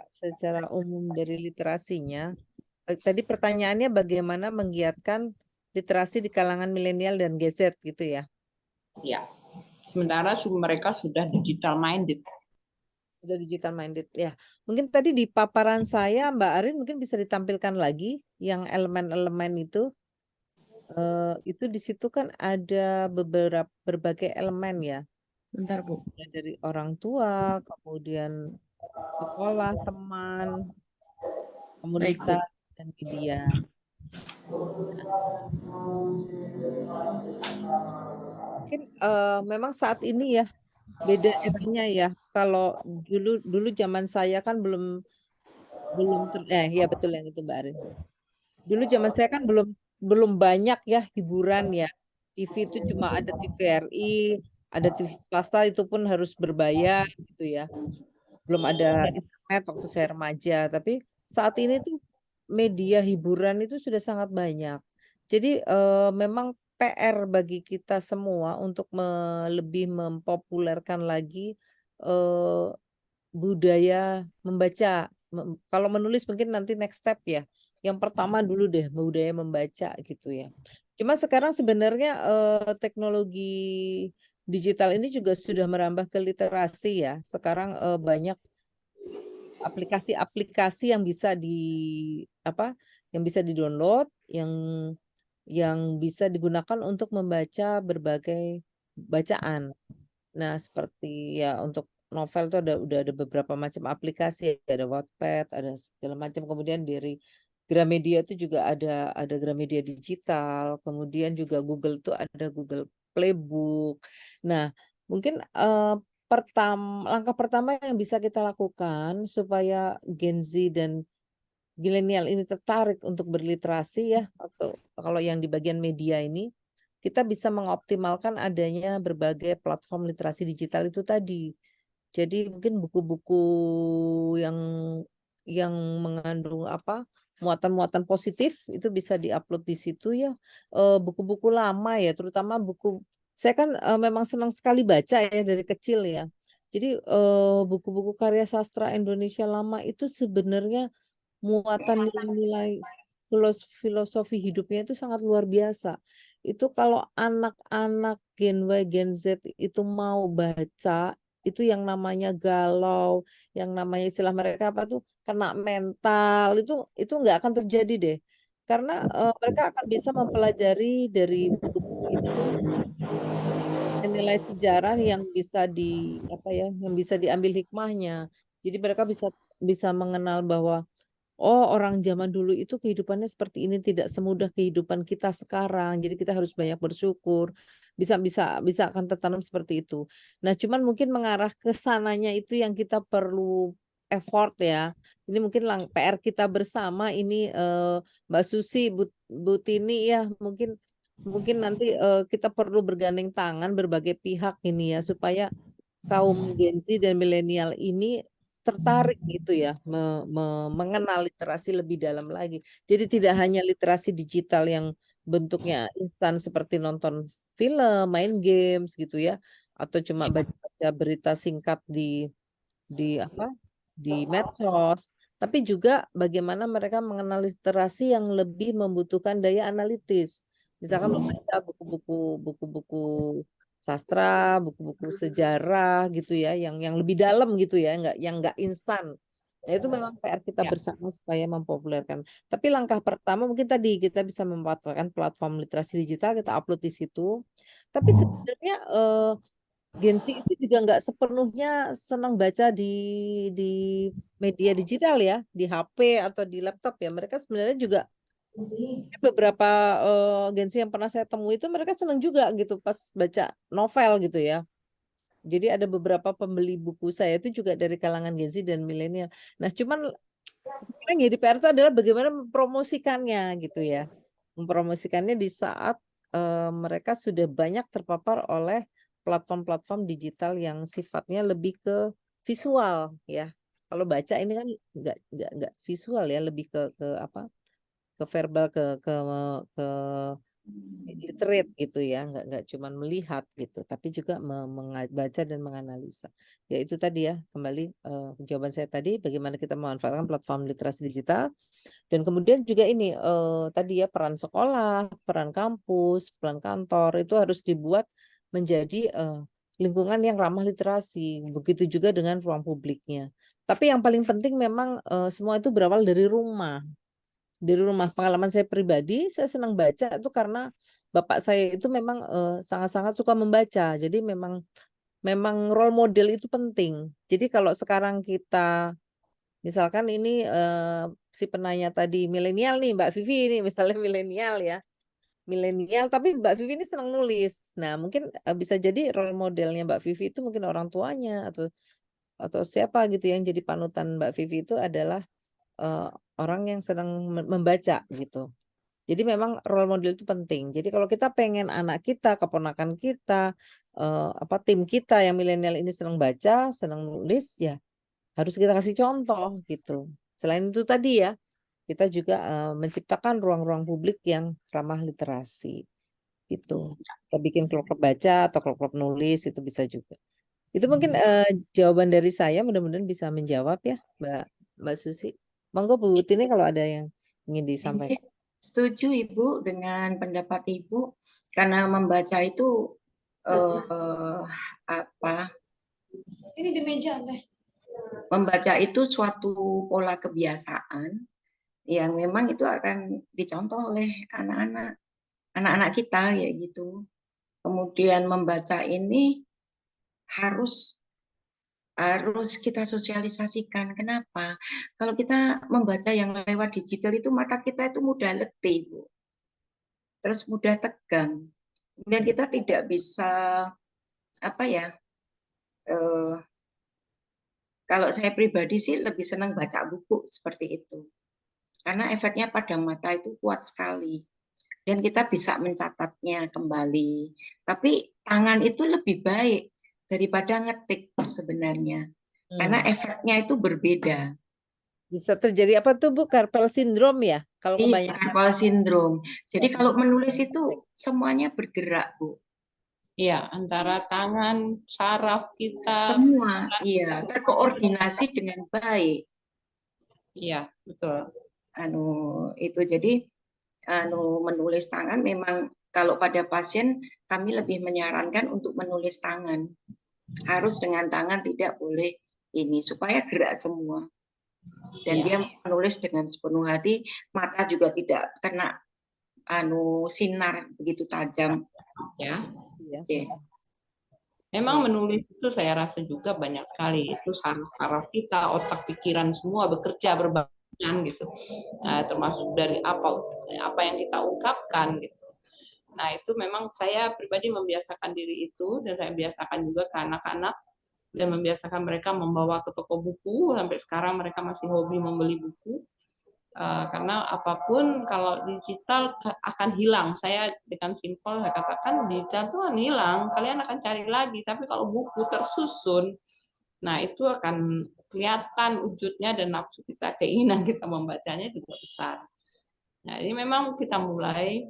secara umum dari literasinya. Tadi pertanyaannya bagaimana menggiatkan literasi di kalangan milenial dan Gen Z gitu ya? Ya. Sementara mereka sudah digital minded. Sudah digital minded ya. Mungkin tadi di paparan saya Mbak Arin mungkin bisa ditampilkan lagi yang elemen-elemen itu. Itu di situ kan ada berbagai elemen ya. Bentar Bu. Dari orang tua, kemudian sekolah, teman, komunitas, dan media. Mungkin memang saat ini ya beda eranya ya. Kalau dulu zaman saya kan belum ya betul yang itu Mbak Arin. Dulu zaman saya kan belum banyak ya hiburan ya. TV itu cuma ada TVRI, ada TV swasta itu pun harus berbayar gitu ya. Belum ada internet waktu saya remaja, tapi saat ini tuh media hiburan itu sudah sangat banyak. Jadi memang PR bagi kita semua untuk lebih mempopulerkan lagi budaya membaca. Kalau menulis mungkin nanti next step ya. Yang pertama dulu deh budaya membaca gitu ya. Cuma sekarang sebenarnya teknologi digital ini juga sudah merambah ke literasi ya. Sekarang banyak aplikasi-aplikasi yang bisa yang bisa di-download, yang bisa digunakan untuk membaca berbagai bacaan. Nah, seperti ya untuk novel tuh udah ada beberapa macam aplikasi, ada Wattpad, ada segala macam. Kemudian dari Gramedia itu juga ada Gramedia digital, kemudian juga Google tuh ada Google Playbook. Nah, mungkin langkah pertama yang bisa kita lakukan supaya Gen Z dan milenial ini tertarik untuk berliterasi ya, atau kalau yang di bagian media ini, kita bisa mengoptimalkan adanya berbagai platform literasi digital itu tadi. Jadi mungkin buku-buku yang mengandung muatan-muatan positif itu bisa diupload di situ ya. Buku-buku lama ya, terutama saya kan memang senang sekali baca ya dari kecil ya. Jadi buku-buku karya sastra Indonesia lama itu sebenarnya muatan nilai-nilai filosofi hidupnya itu sangat luar biasa. Itu kalau anak-anak Gen Y, Gen Z itu mau baca, itu yang namanya galau, yang namanya istilah mereka apa tuh kena mental, itu nggak akan terjadi deh. Karena mereka akan bisa mempelajari dari buku-buku itu nilai sejarah yang bisa yang bisa diambil hikmahnya. Jadi mereka bisa bisa mengenal bahwa oh, orang zaman dulu itu kehidupannya seperti ini, tidak semudah kehidupan kita sekarang. Jadi kita harus banyak bersyukur. Bisa bisa bisa akan tertanam seperti itu. Nah, cuman mungkin mengarah ke sananya itu yang kita perlu effort ya. Ini mungkin PR kita bersama ini Mbak Susi, Bu Tini ya, mungkin mungkin nanti kita perlu bergandeng tangan berbagai pihak ini ya supaya kaum Gen Z dan milenial ini tertarik gitu ya mengenal literasi lebih dalam lagi. Jadi tidak hanya literasi digital yang bentuknya instan seperti nonton film, main games gitu ya, atau cuma baca-baca berita singkat di medsos, tapi juga bagaimana mereka mengenal literasi yang lebih membutuhkan daya analitis. Misalkan membaca buku-buku sastra, buku-buku sejarah gitu ya, yang lebih dalam gitu ya, yang nggak instan. Nah, itu memang PR kita bersama supaya mempopulerkan. Tapi langkah pertama mungkin tadi kita bisa memanfaatkan platform literasi digital, kita upload di situ. Tapi sebenarnya Gen Z itu juga nggak sepenuhnya senang baca di media digital ya, di HP atau di laptop ya. Mereka sebenarnya juga beberapa Gen Z yang pernah saya temui itu mereka senang juga gitu pas baca novel gitu ya. Jadi ada beberapa pembeli buku saya itu juga dari kalangan Gen Z dan milenial. Nah, cuman sekarang jadi PR itu adalah bagaimana mempromosikannya gitu ya. Mempromosikannya di saat mereka sudah banyak terpapar oleh platform-platform digital yang sifatnya lebih ke visual ya. Kalau baca ini kan nggak visual ya, lebih ke apa? Ke verbal ke literate gitu ya, nggak cuman melihat gitu, tapi juga membaca dan menganalisa. Ya itu tadi ya, kembali jawaban saya tadi bagaimana kita memanfaatkan platform literasi digital dan kemudian juga ini tadi ya peran sekolah, peran kampus, peran kantor itu harus dibuat menjadi lingkungan yang ramah literasi. Begitu juga dengan ruang publiknya. Tapi yang paling penting memang semua itu berawal dari rumah. Dari rumah pengalaman saya pribadi, saya senang baca itu karena bapak saya itu memang sangat-sangat suka membaca. Jadi memang role model itu penting. Jadi kalau sekarang kita misalkan ini si penanya tadi milenial nih Mbak Vivi ini misalnya milenial ya. Milenial tapi Mbak Vivi ini senang nulis. Nah, mungkin bisa jadi role modelnya Mbak Vivi itu mungkin orang tuanya atau siapa gitu yang jadi panutan Mbak Vivi itu adalah eh, orang yang sedang membaca gitu. Jadi memang role model itu penting. Jadi kalau kita pengen anak kita, keponakan kita, tim kita yang milenial ini senang baca, senang nulis, ya harus kita kasih contoh gitu. Selain itu tadi ya, kita juga menciptakan ruang-ruang publik yang ramah literasi gitu. Kita bikin klub-klub baca atau klub-klub nulis itu bisa juga. Itu mungkin jawaban dari saya, mudah-mudahan bisa menjawab ya, Mbak Susi. Monggo Bu Tini kalau ada yang ingin disampaikan. Setuju Ibu dengan pendapat Ibu karena membaca itu Ini di meja teh. Membaca itu suatu pola kebiasaan yang memang itu akan dicontoh oleh anak-anak kita ya gitu. Kemudian membaca ini harus kita sosialisasikan. Kenapa? Kalau kita membaca yang lewat digital itu mata kita itu mudah letih, Bu. Terus mudah tegang. Kemudian kita tidak bisa eh, kalau saya pribadi sih lebih senang baca buku seperti itu. Karena efeknya pada mata itu kuat sekali. Dan kita bisa mencatatnya kembali. Tapi tangan itu lebih baik daripada ngetik sebenarnya. Karena efeknya itu berbeda. Bisa terjadi apa tuh Bu? Carpal syndrome ya? Kalau Ini kebanyakan. carpal syndrome. Jadi kalau menulis itu semuanya bergerak, Bu. Iya, antara tangan, saraf kita, Semua, iya, terkoordinasi dengan baik. iya, betul. Itu jadi menulis tangan memang kalau pada pasien kami lebih menyarankan untuk menulis tangan. Harus dengan tangan, tidak boleh ini supaya gerak semua. Dan Iya. dia menulis dengan sepenuh hati, mata juga tidak kena sinar begitu tajam. Ya. Ya. Oke. Memang menulis itu saya rasa juga banyak sekali itu saraf-saraf kita, otak, pikiran semua bekerja berbarengan gitu. Nah, termasuk dari apa yang kita ungkapkan gitu. Nah, itu memang saya pribadi membiasakan diri itu dan saya biasakan juga ke anak-anak dan membiasakan mereka membawa ke toko buku. Sampai sekarang mereka masih hobi membeli buku. Karena apapun kalau digital akan hilang. Saya dengan simpel saya katakan digital itu akan hilang, kalian akan cari lagi. Tapi kalau buku tersusun, nah itu akan kelihatan wujudnya dan nafsu kita, keinginan kita membacanya juga besar. Nah ini memang kita mulai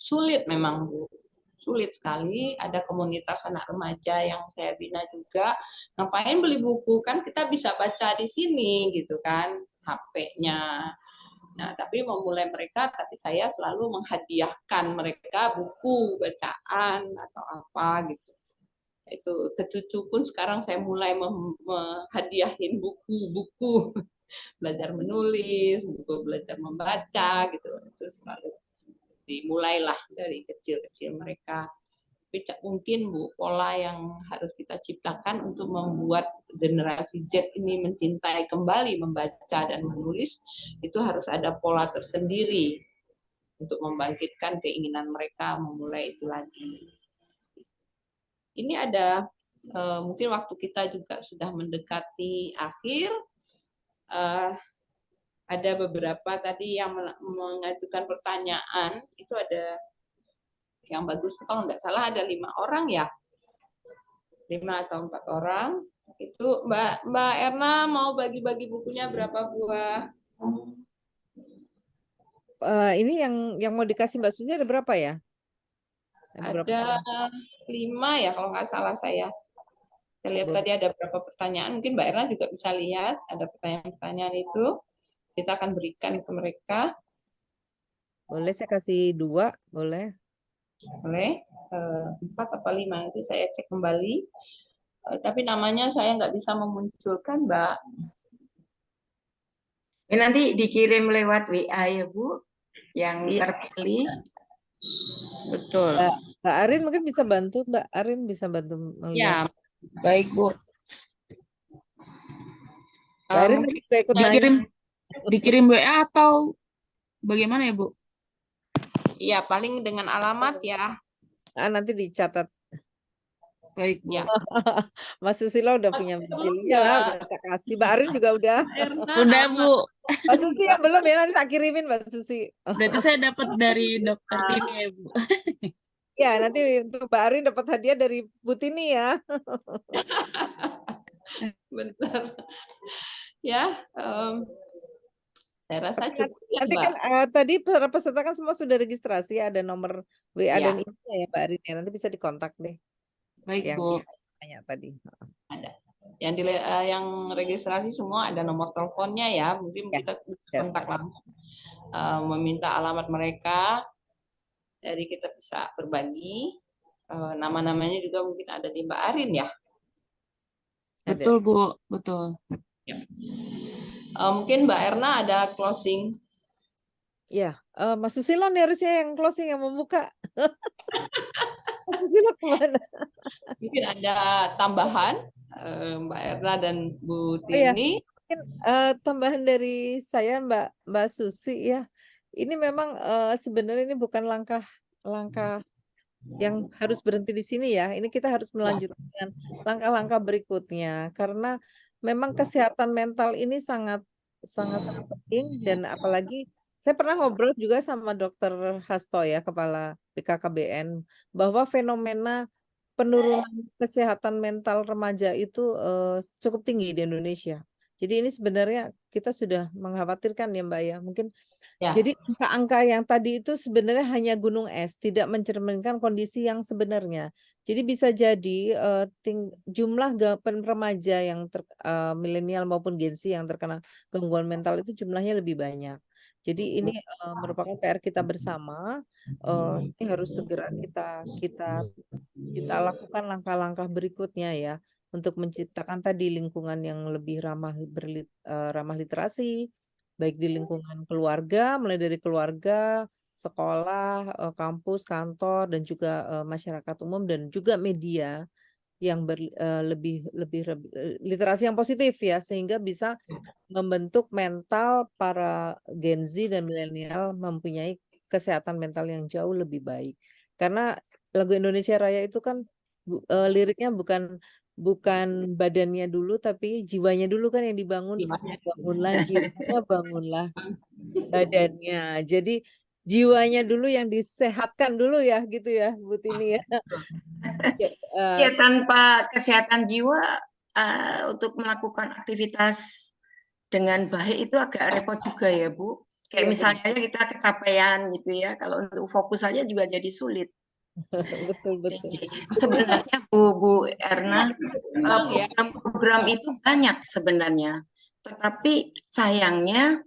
sulit memang Bu. Sulit sekali, ada komunitas anak remaja yang saya bina juga. Ngapain beli buku, kan kita bisa baca di sini gitu kan, HP-nya. Nah, tapi memulai mereka, tapi saya selalu menghadiahkan mereka buku bacaan atau apa gitu. Itu ke cucu pun sekarang saya mulai menghadiahin buku-buku belajar menulis, buku belajar membaca gitu. Itu selalu dimulailah dari kecil-kecil mereka. Tapi mungkin Bu, pola yang harus kita ciptakan untuk membuat generasi Z ini mencintai kembali membaca dan menulis, itu harus ada pola tersendiri untuk membangkitkan keinginan mereka memulai itu lagi. Ini ada mungkin waktu kita juga sudah mendekati akhir. Ada beberapa tadi yang mengajukan pertanyaan, itu ada yang bagus kalau nggak salah ada 5 orang ya, 5 atau 4 orang. Itu Mbak Erna mau bagi-bagi bukunya berapa buah? Ini yang mau dikasih Mbak Susi ada berapa ya? Ada 5 ya kalau nggak salah saya. Saya lihat tadi ada berapa pertanyaan, mungkin Mbak Erna juga bisa lihat ada pertanyaan-pertanyaan itu. Kita akan berikan ke mereka. Boleh saya kasih 2, boleh? Boleh, 4 atau 5 nanti saya cek kembali. Tapi namanya saya nggak bisa memunculkan, Mbak. Ini nanti dikirim lewat WA ya Bu, yang terpilih. Betul. Mbak Arin mungkin bisa bantu, Mbak Arin bisa bantu melihat. Ya, baik Bu. Mbak Arin nanti juga ikut Dikirim WA atau bagaimana ya Bu? Iya, paling dengan alamat ya. Nanti dicatat. Baik Bu. Ya. Mas Susilo udah punya buktinya lah, udah kita kasih. Mbak Arin juga udah. Sudah Bu. Mbak Susi yang belum ya, nanti tak kirimin Mbak Susi. Berarti saya dapat dari dokter Tini ya Bu. Ya, nanti untuk Mbak Arin dapat hadiah dari Bu Tini ya. Bentar. Ya, saya rasa cukup ya, nanti Mbak. kan tadi para peserta kan semua sudah registrasi, ada nomor WA Ya. dan email ya Mbak Arin ya. Nanti bisa dikontak deh. Baik yang Bu. tanya tadi. Ada. Yang registrasi semua ada nomor teleponnya ya. Mungkin Ya, kita kontak langsung. Meminta alamat mereka. Jadi kita bisa berbagi. Nama-namanya juga mungkin ada di Mbak Arin ya. Betul Bu, betul. Ya. Mungkin Mbak Erna ada closing. Ya, Mas Susilo nih harusnya yang closing, yang membuka. Mas Susilo kemana? Mungkin ada tambahan Mbak Erna dan Bu Tini. Oh, ya. Mungkin tambahan dari saya Mbak Susi ya. Ini memang sebenarnya ini bukan langkah yang harus berhenti di sini ya. Ini kita harus Ya. melanjutkan dengan langkah-langkah berikutnya karena memang kesehatan mental ini sangat sangat sangat penting dan apalagi saya pernah ngobrol juga sama Dokter Hasto ya, Kepala BKKBN, bahwa fenomena penurunan kesehatan mental remaja itu cukup tinggi di Indonesia. Jadi ini sebenarnya kita sudah mengkhawatirkan ya Mbak ya. Mungkin Ya. jadi angka-angka yang tadi itu sebenarnya hanya gunung es, tidak mencerminkan kondisi yang sebenarnya. Jadi bisa jadi jumlah remaja yang milenial maupun Gen Z yang terkena gangguan mental itu jumlahnya lebih banyak. Jadi ini merupakan PR kita bersama. Ini harus segera kita lakukan langkah-langkah berikutnya ya untuk menciptakan tadi lingkungan yang lebih ramah literasi, baik di lingkungan keluarga, mulai dari keluarga, sekolah, kampus, kantor, dan juga masyarakat umum dan juga media yang literasi yang positif ya sehingga bisa membentuk mental para Gen Z dan milenial mempunyai kesehatan mental yang jauh lebih baik. Karena lagu Indonesia Raya itu kan liriknya bukan bukan badannya dulu tapi jiwanya dulu kan yang dibangun. Gimana? Bangunlah jiwanya, bangunlah badannya. Jadi jiwanya dulu yang disehatkan dulu ya gitu ya Bu Tini ya. Ya, tanpa kesehatan jiwa untuk melakukan aktivitas dengan baik itu agak repot juga ya Bu. Kayak Iya, misalnya aja kita kecapean gitu ya, kalau untuk fokus saja juga jadi sulit. betul. Sebenarnya Bu Erna, Memang ya. program-program itu banyak sebenarnya, tetapi sayangnya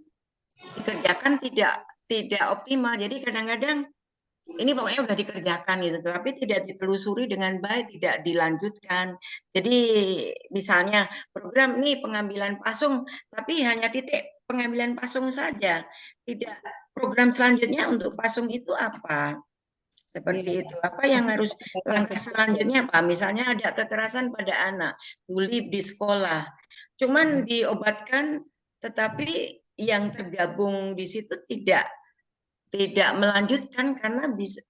dikerjakan tidak optimal. Jadi kadang-kadang ini pokoknya udah dikerjakan gitu, tapi tidak ditelusuri dengan baik, tidak dilanjutkan. Jadi misalnya program ini pengambilan pasung, tapi hanya titik pengambilan pasung saja. Tidak program selanjutnya untuk pasung itu apa? Seperti itu. Apa yang harus langkah selanjutnya apa? Misalnya ada kekerasan pada anak, bully di sekolah. Cuman diobatkan, tetapi yang tergabung di situ tidak melanjutkan karena bisa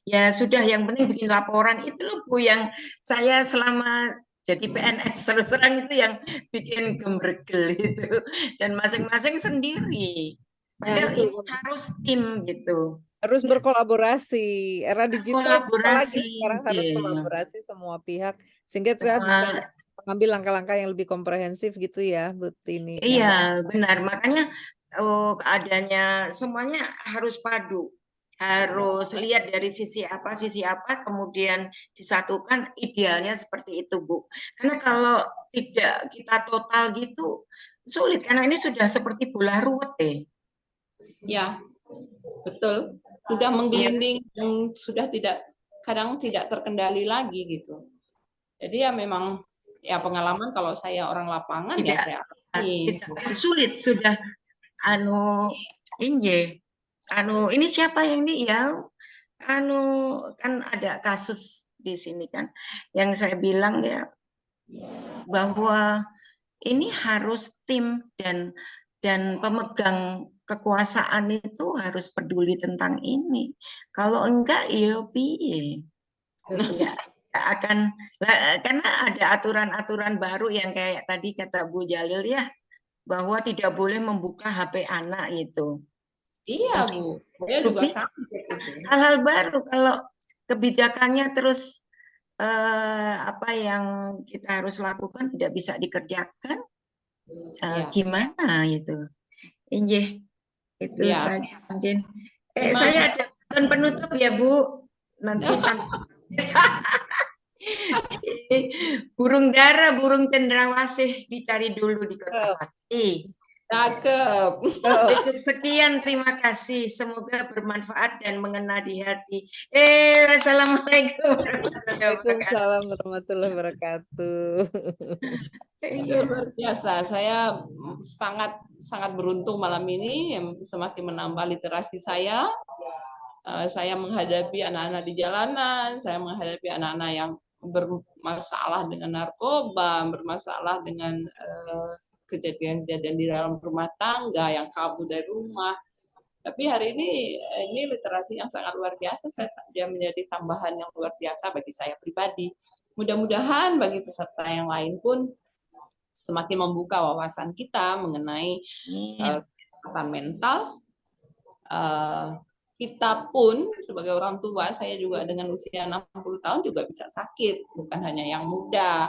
ya sudah yang penting bikin laporan itu loh Bu yang saya selama jadi PNS terus terang itu yang bikin gemergel itu dan masing-masing sendiri padahal ini harus tim gitu Harus berkolaborasi. Era digital apalagi kolaborasi sekarang harus kolaborasi semua pihak sehingga kita bisa semua mengambil langkah-langkah yang lebih komprehensif gitu ya, Bu Tini. iya benar makanya adanya semuanya harus padu harus lihat dari sisi apa kemudian disatukan idealnya seperti itu Bu karena kalau tidak kita total gitu sulit karena ini sudah seperti bola ruwet Ya, betul. Sudah menggelinding, sudah kadang tidak terkendali lagi gitu. Jadi ya memang ya pengalaman kalau saya orang lapangan ya saya alami. Sulit sudah ini siapa yang ini ya kan ada kasus di sini kan yang saya bilang ya bahwa ini harus tim dan pemegang kekuasaan itu harus peduli tentang ini. Kalau enggak ya piye. Ya akan karena ada aturan-aturan baru yang kayak tadi kata Bu Jalil ya bahwa tidak boleh membuka HP anak itu. Iya Bu, saya juga hal-hal baru kalau kebijakannya terus apa yang kita harus lakukan tidak bisa dikerjakan gimana itu injih itu saja mungkin saya ada penutup ya Bu nanti burung dara burung cendrawasih dicari dulu di Kota Pati. Cakep. Sekian, terima kasih. Semoga bermanfaat dan mengena di hati. Assalamualaikum. Waalaikumsalam warahmatullahi wabarakatuh. Luar biasa. Saya sangat beruntung malam ini yang semakin menambah literasi saya. Saya menghadapi anak-anak di jalanan, saya menghadapi anak-anak yang bermasalah dengan narkoba, bermasalah dengan kejadian-kejadian di dalam rumah tangga yang kabur dari rumah. Tapi hari ini literasi yang sangat luar biasa, dia menjadi tambahan yang luar biasa bagi saya pribadi. Mudah-mudahan bagi peserta yang lain pun semakin membuka wawasan kita mengenai kesehatan mental. Kita pun sebagai orang tua, saya juga dengan usia 60 tahun juga bisa sakit, bukan hanya yang muda.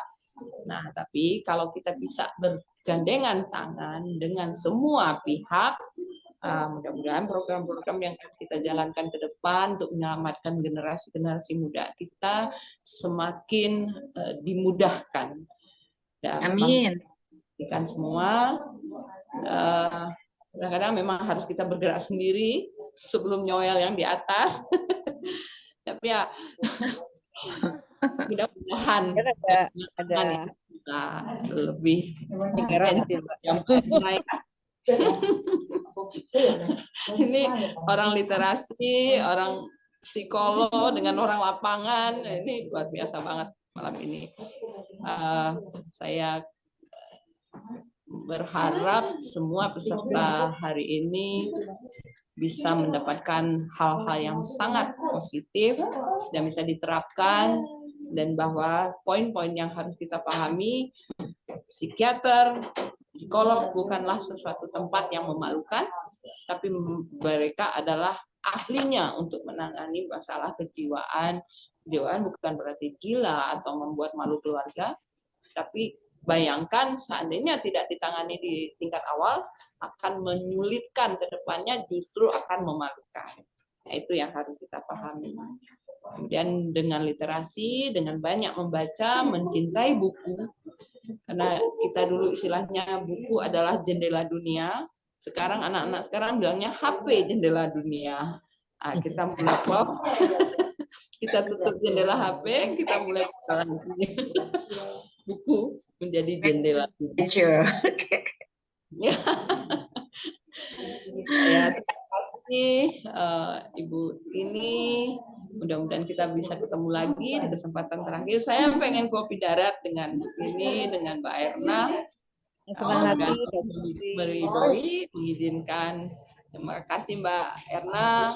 Nah, tapi kalau kita bisa bergandengan tangan dengan semua pihak, mudah-mudahan program-program yang kita jalankan ke depan untuk menyelamatkan generasi-generasi muda kita semakin dimudahkan. Dan Amin. Kan semua kadang-kadang memang harus kita bergerak sendiri sebelum nyoel yang di atas. Tapi ya mudah-mudahan ada bisa lebih intensif. Ini orang literasi, orang psikolog dengan orang lapangan, ini luar biasa banget malam ini. Saya berharap semua peserta hari ini bisa mendapatkan hal-hal yang sangat positif dan bisa diterapkan, dan bahwa poin-poin yang harus kita pahami, psikiater, psikolog bukanlah sesuatu tempat yang memalukan, tapi mereka adalah ahlinya untuk menangani masalah kejiwaan. Kejiwaan bukan berarti gila atau membuat malu keluarga, tapi bayangkan seandainya tidak ditangani di tingkat awal, akan menyulitkan ke depannya, justru akan memalukan. Nah, itu yang harus kita pahami. Kemudian dengan literasi, dengan banyak membaca, mencintai buku, karena kita dulu istilahnya buku adalah jendela dunia, sekarang anak-anak sekarang bilangnya HP jendela dunia. Nah, kita mulai pause, kita tutup jendela HP, kita mulai buka lagi. Buku menjadi jendela dunia. Ya, terima kasih Ibu Tini. Mudah-mudahan kita bisa ketemu lagi di kesempatan terakhir. Saya pengen kopi darat dengan Bu Tini, dengan Mbak Erna. Senang hati, Meridoi, mengizinkan. Terima kasih Mbak Erna.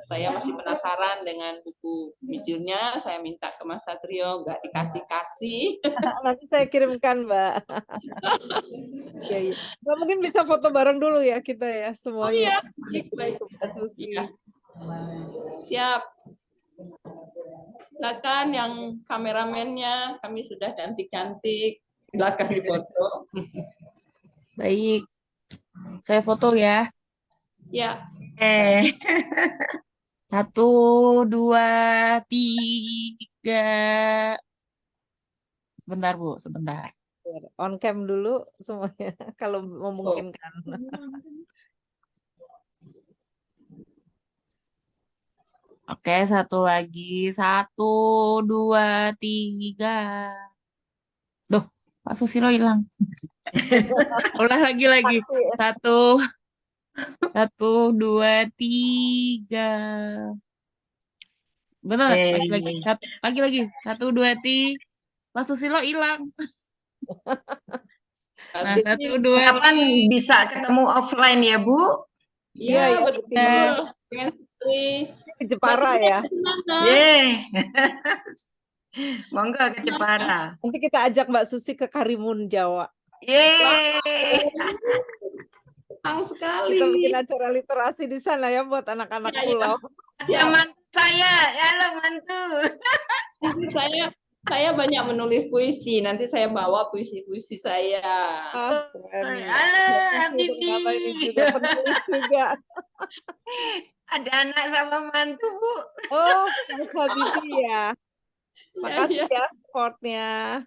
Saya masih penasaran dengan buku mijilnya. Saya minta ke Mas Satrio, nggak dikasih-kasih. Nanti saya kirimkan, Mbak. Ya, ya. Mbak, mungkin bisa foto bareng dulu ya kita ya semuanya. Oh iya, baik. Ya. Siap. Silakan yang kameramennya, kami sudah cantik-cantik. Silakan difoto. Baik, saya foto ya. Ya. 1, 2, 3. Sebentar Bu, sebentar. On cam dulu semuanya kalau memungkinkan. Oke, satu lagi. 1, 2, 3. Duh, Pak Susilo hilang. Ulah lagi. 1, 2, 3. Betul, lagi. 1, 2, 3. Pak Susilo hilang. Nah, 1, 2. Kapan bisa ketemu offline ya, Bu? Iya, betul. Ke Jepara ya. Monggo ke Jepara. Nanti kita ajak Mbak Susi ke Karimun, Jawa. Senang sekali. Kita bikin acara literasi di sana ya buat anak-anak pulau. Ya, mantu saya. Halo, mantu. Saya banyak menulis puisi. Nanti saya bawa puisi-puisi saya. Halo, Habibie. Juga penulis juga. Ada anak sama mantu, Bu. Oh, Mas Habibie ya. Makasih ya supportnya.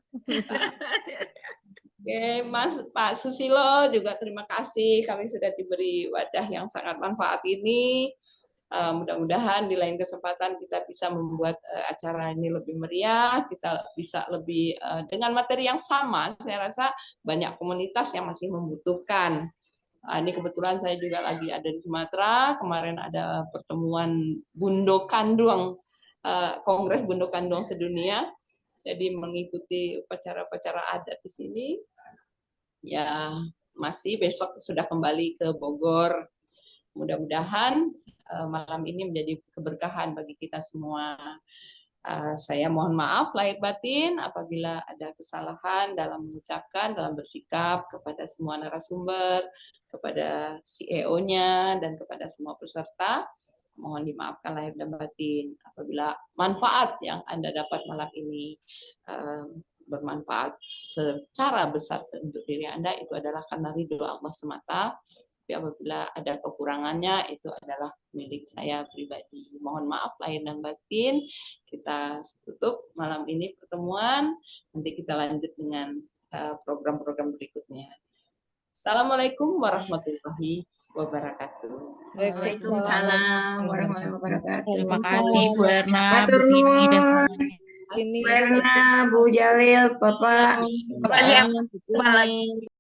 Oke, Pak Susilo juga terima kasih. Kami sudah diberi wadah yang sangat manfaat ini. Mudah-mudahan di lain kesempatan kita bisa membuat acara ini lebih meriah, kita bisa lebih dengan materi yang sama. Saya rasa banyak komunitas yang masih membutuhkan. Ini kebetulan saya juga lagi ada di Sumatera. Kemarin ada pertemuan Bundo Kandung, Kongres Bundo Kandung Sedunia. Jadi mengikuti upacara-upacara adat di sini. Ya, masih besok sudah kembali ke Bogor. mudah-mudahan malam ini menjadi keberkahan bagi kita semua. Saya mohon maaf lahir batin apabila ada kesalahan dalam mengucapkan, dalam bersikap kepada semua narasumber, kepada CEO-nya, dan kepada semua peserta. Mohon dimaafkan lahir dan batin apabila manfaat yang Anda dapat malam ini bermanfaat secara besar untuk diri Anda, itu adalah karena ridho Allah semata. Tapi apabila ada kekurangannya, itu adalah milik saya pribadi. Mohon maaf lahir dan batin. Kita tutup malam ini pertemuan. Nanti kita lanjut dengan program-program berikutnya. Assalamualaikum warahmatullahi wabarakatuh. Waalaikumsalam warahmatullahi wabarakatuh. Terima kasih Bu Erna, Bu Matur Tini, dan nuwun. semuanya. Ini Bu Erna, Bu Jalil, Bapak. Mbak Bapak siap Ani, Bu kembali. Tini.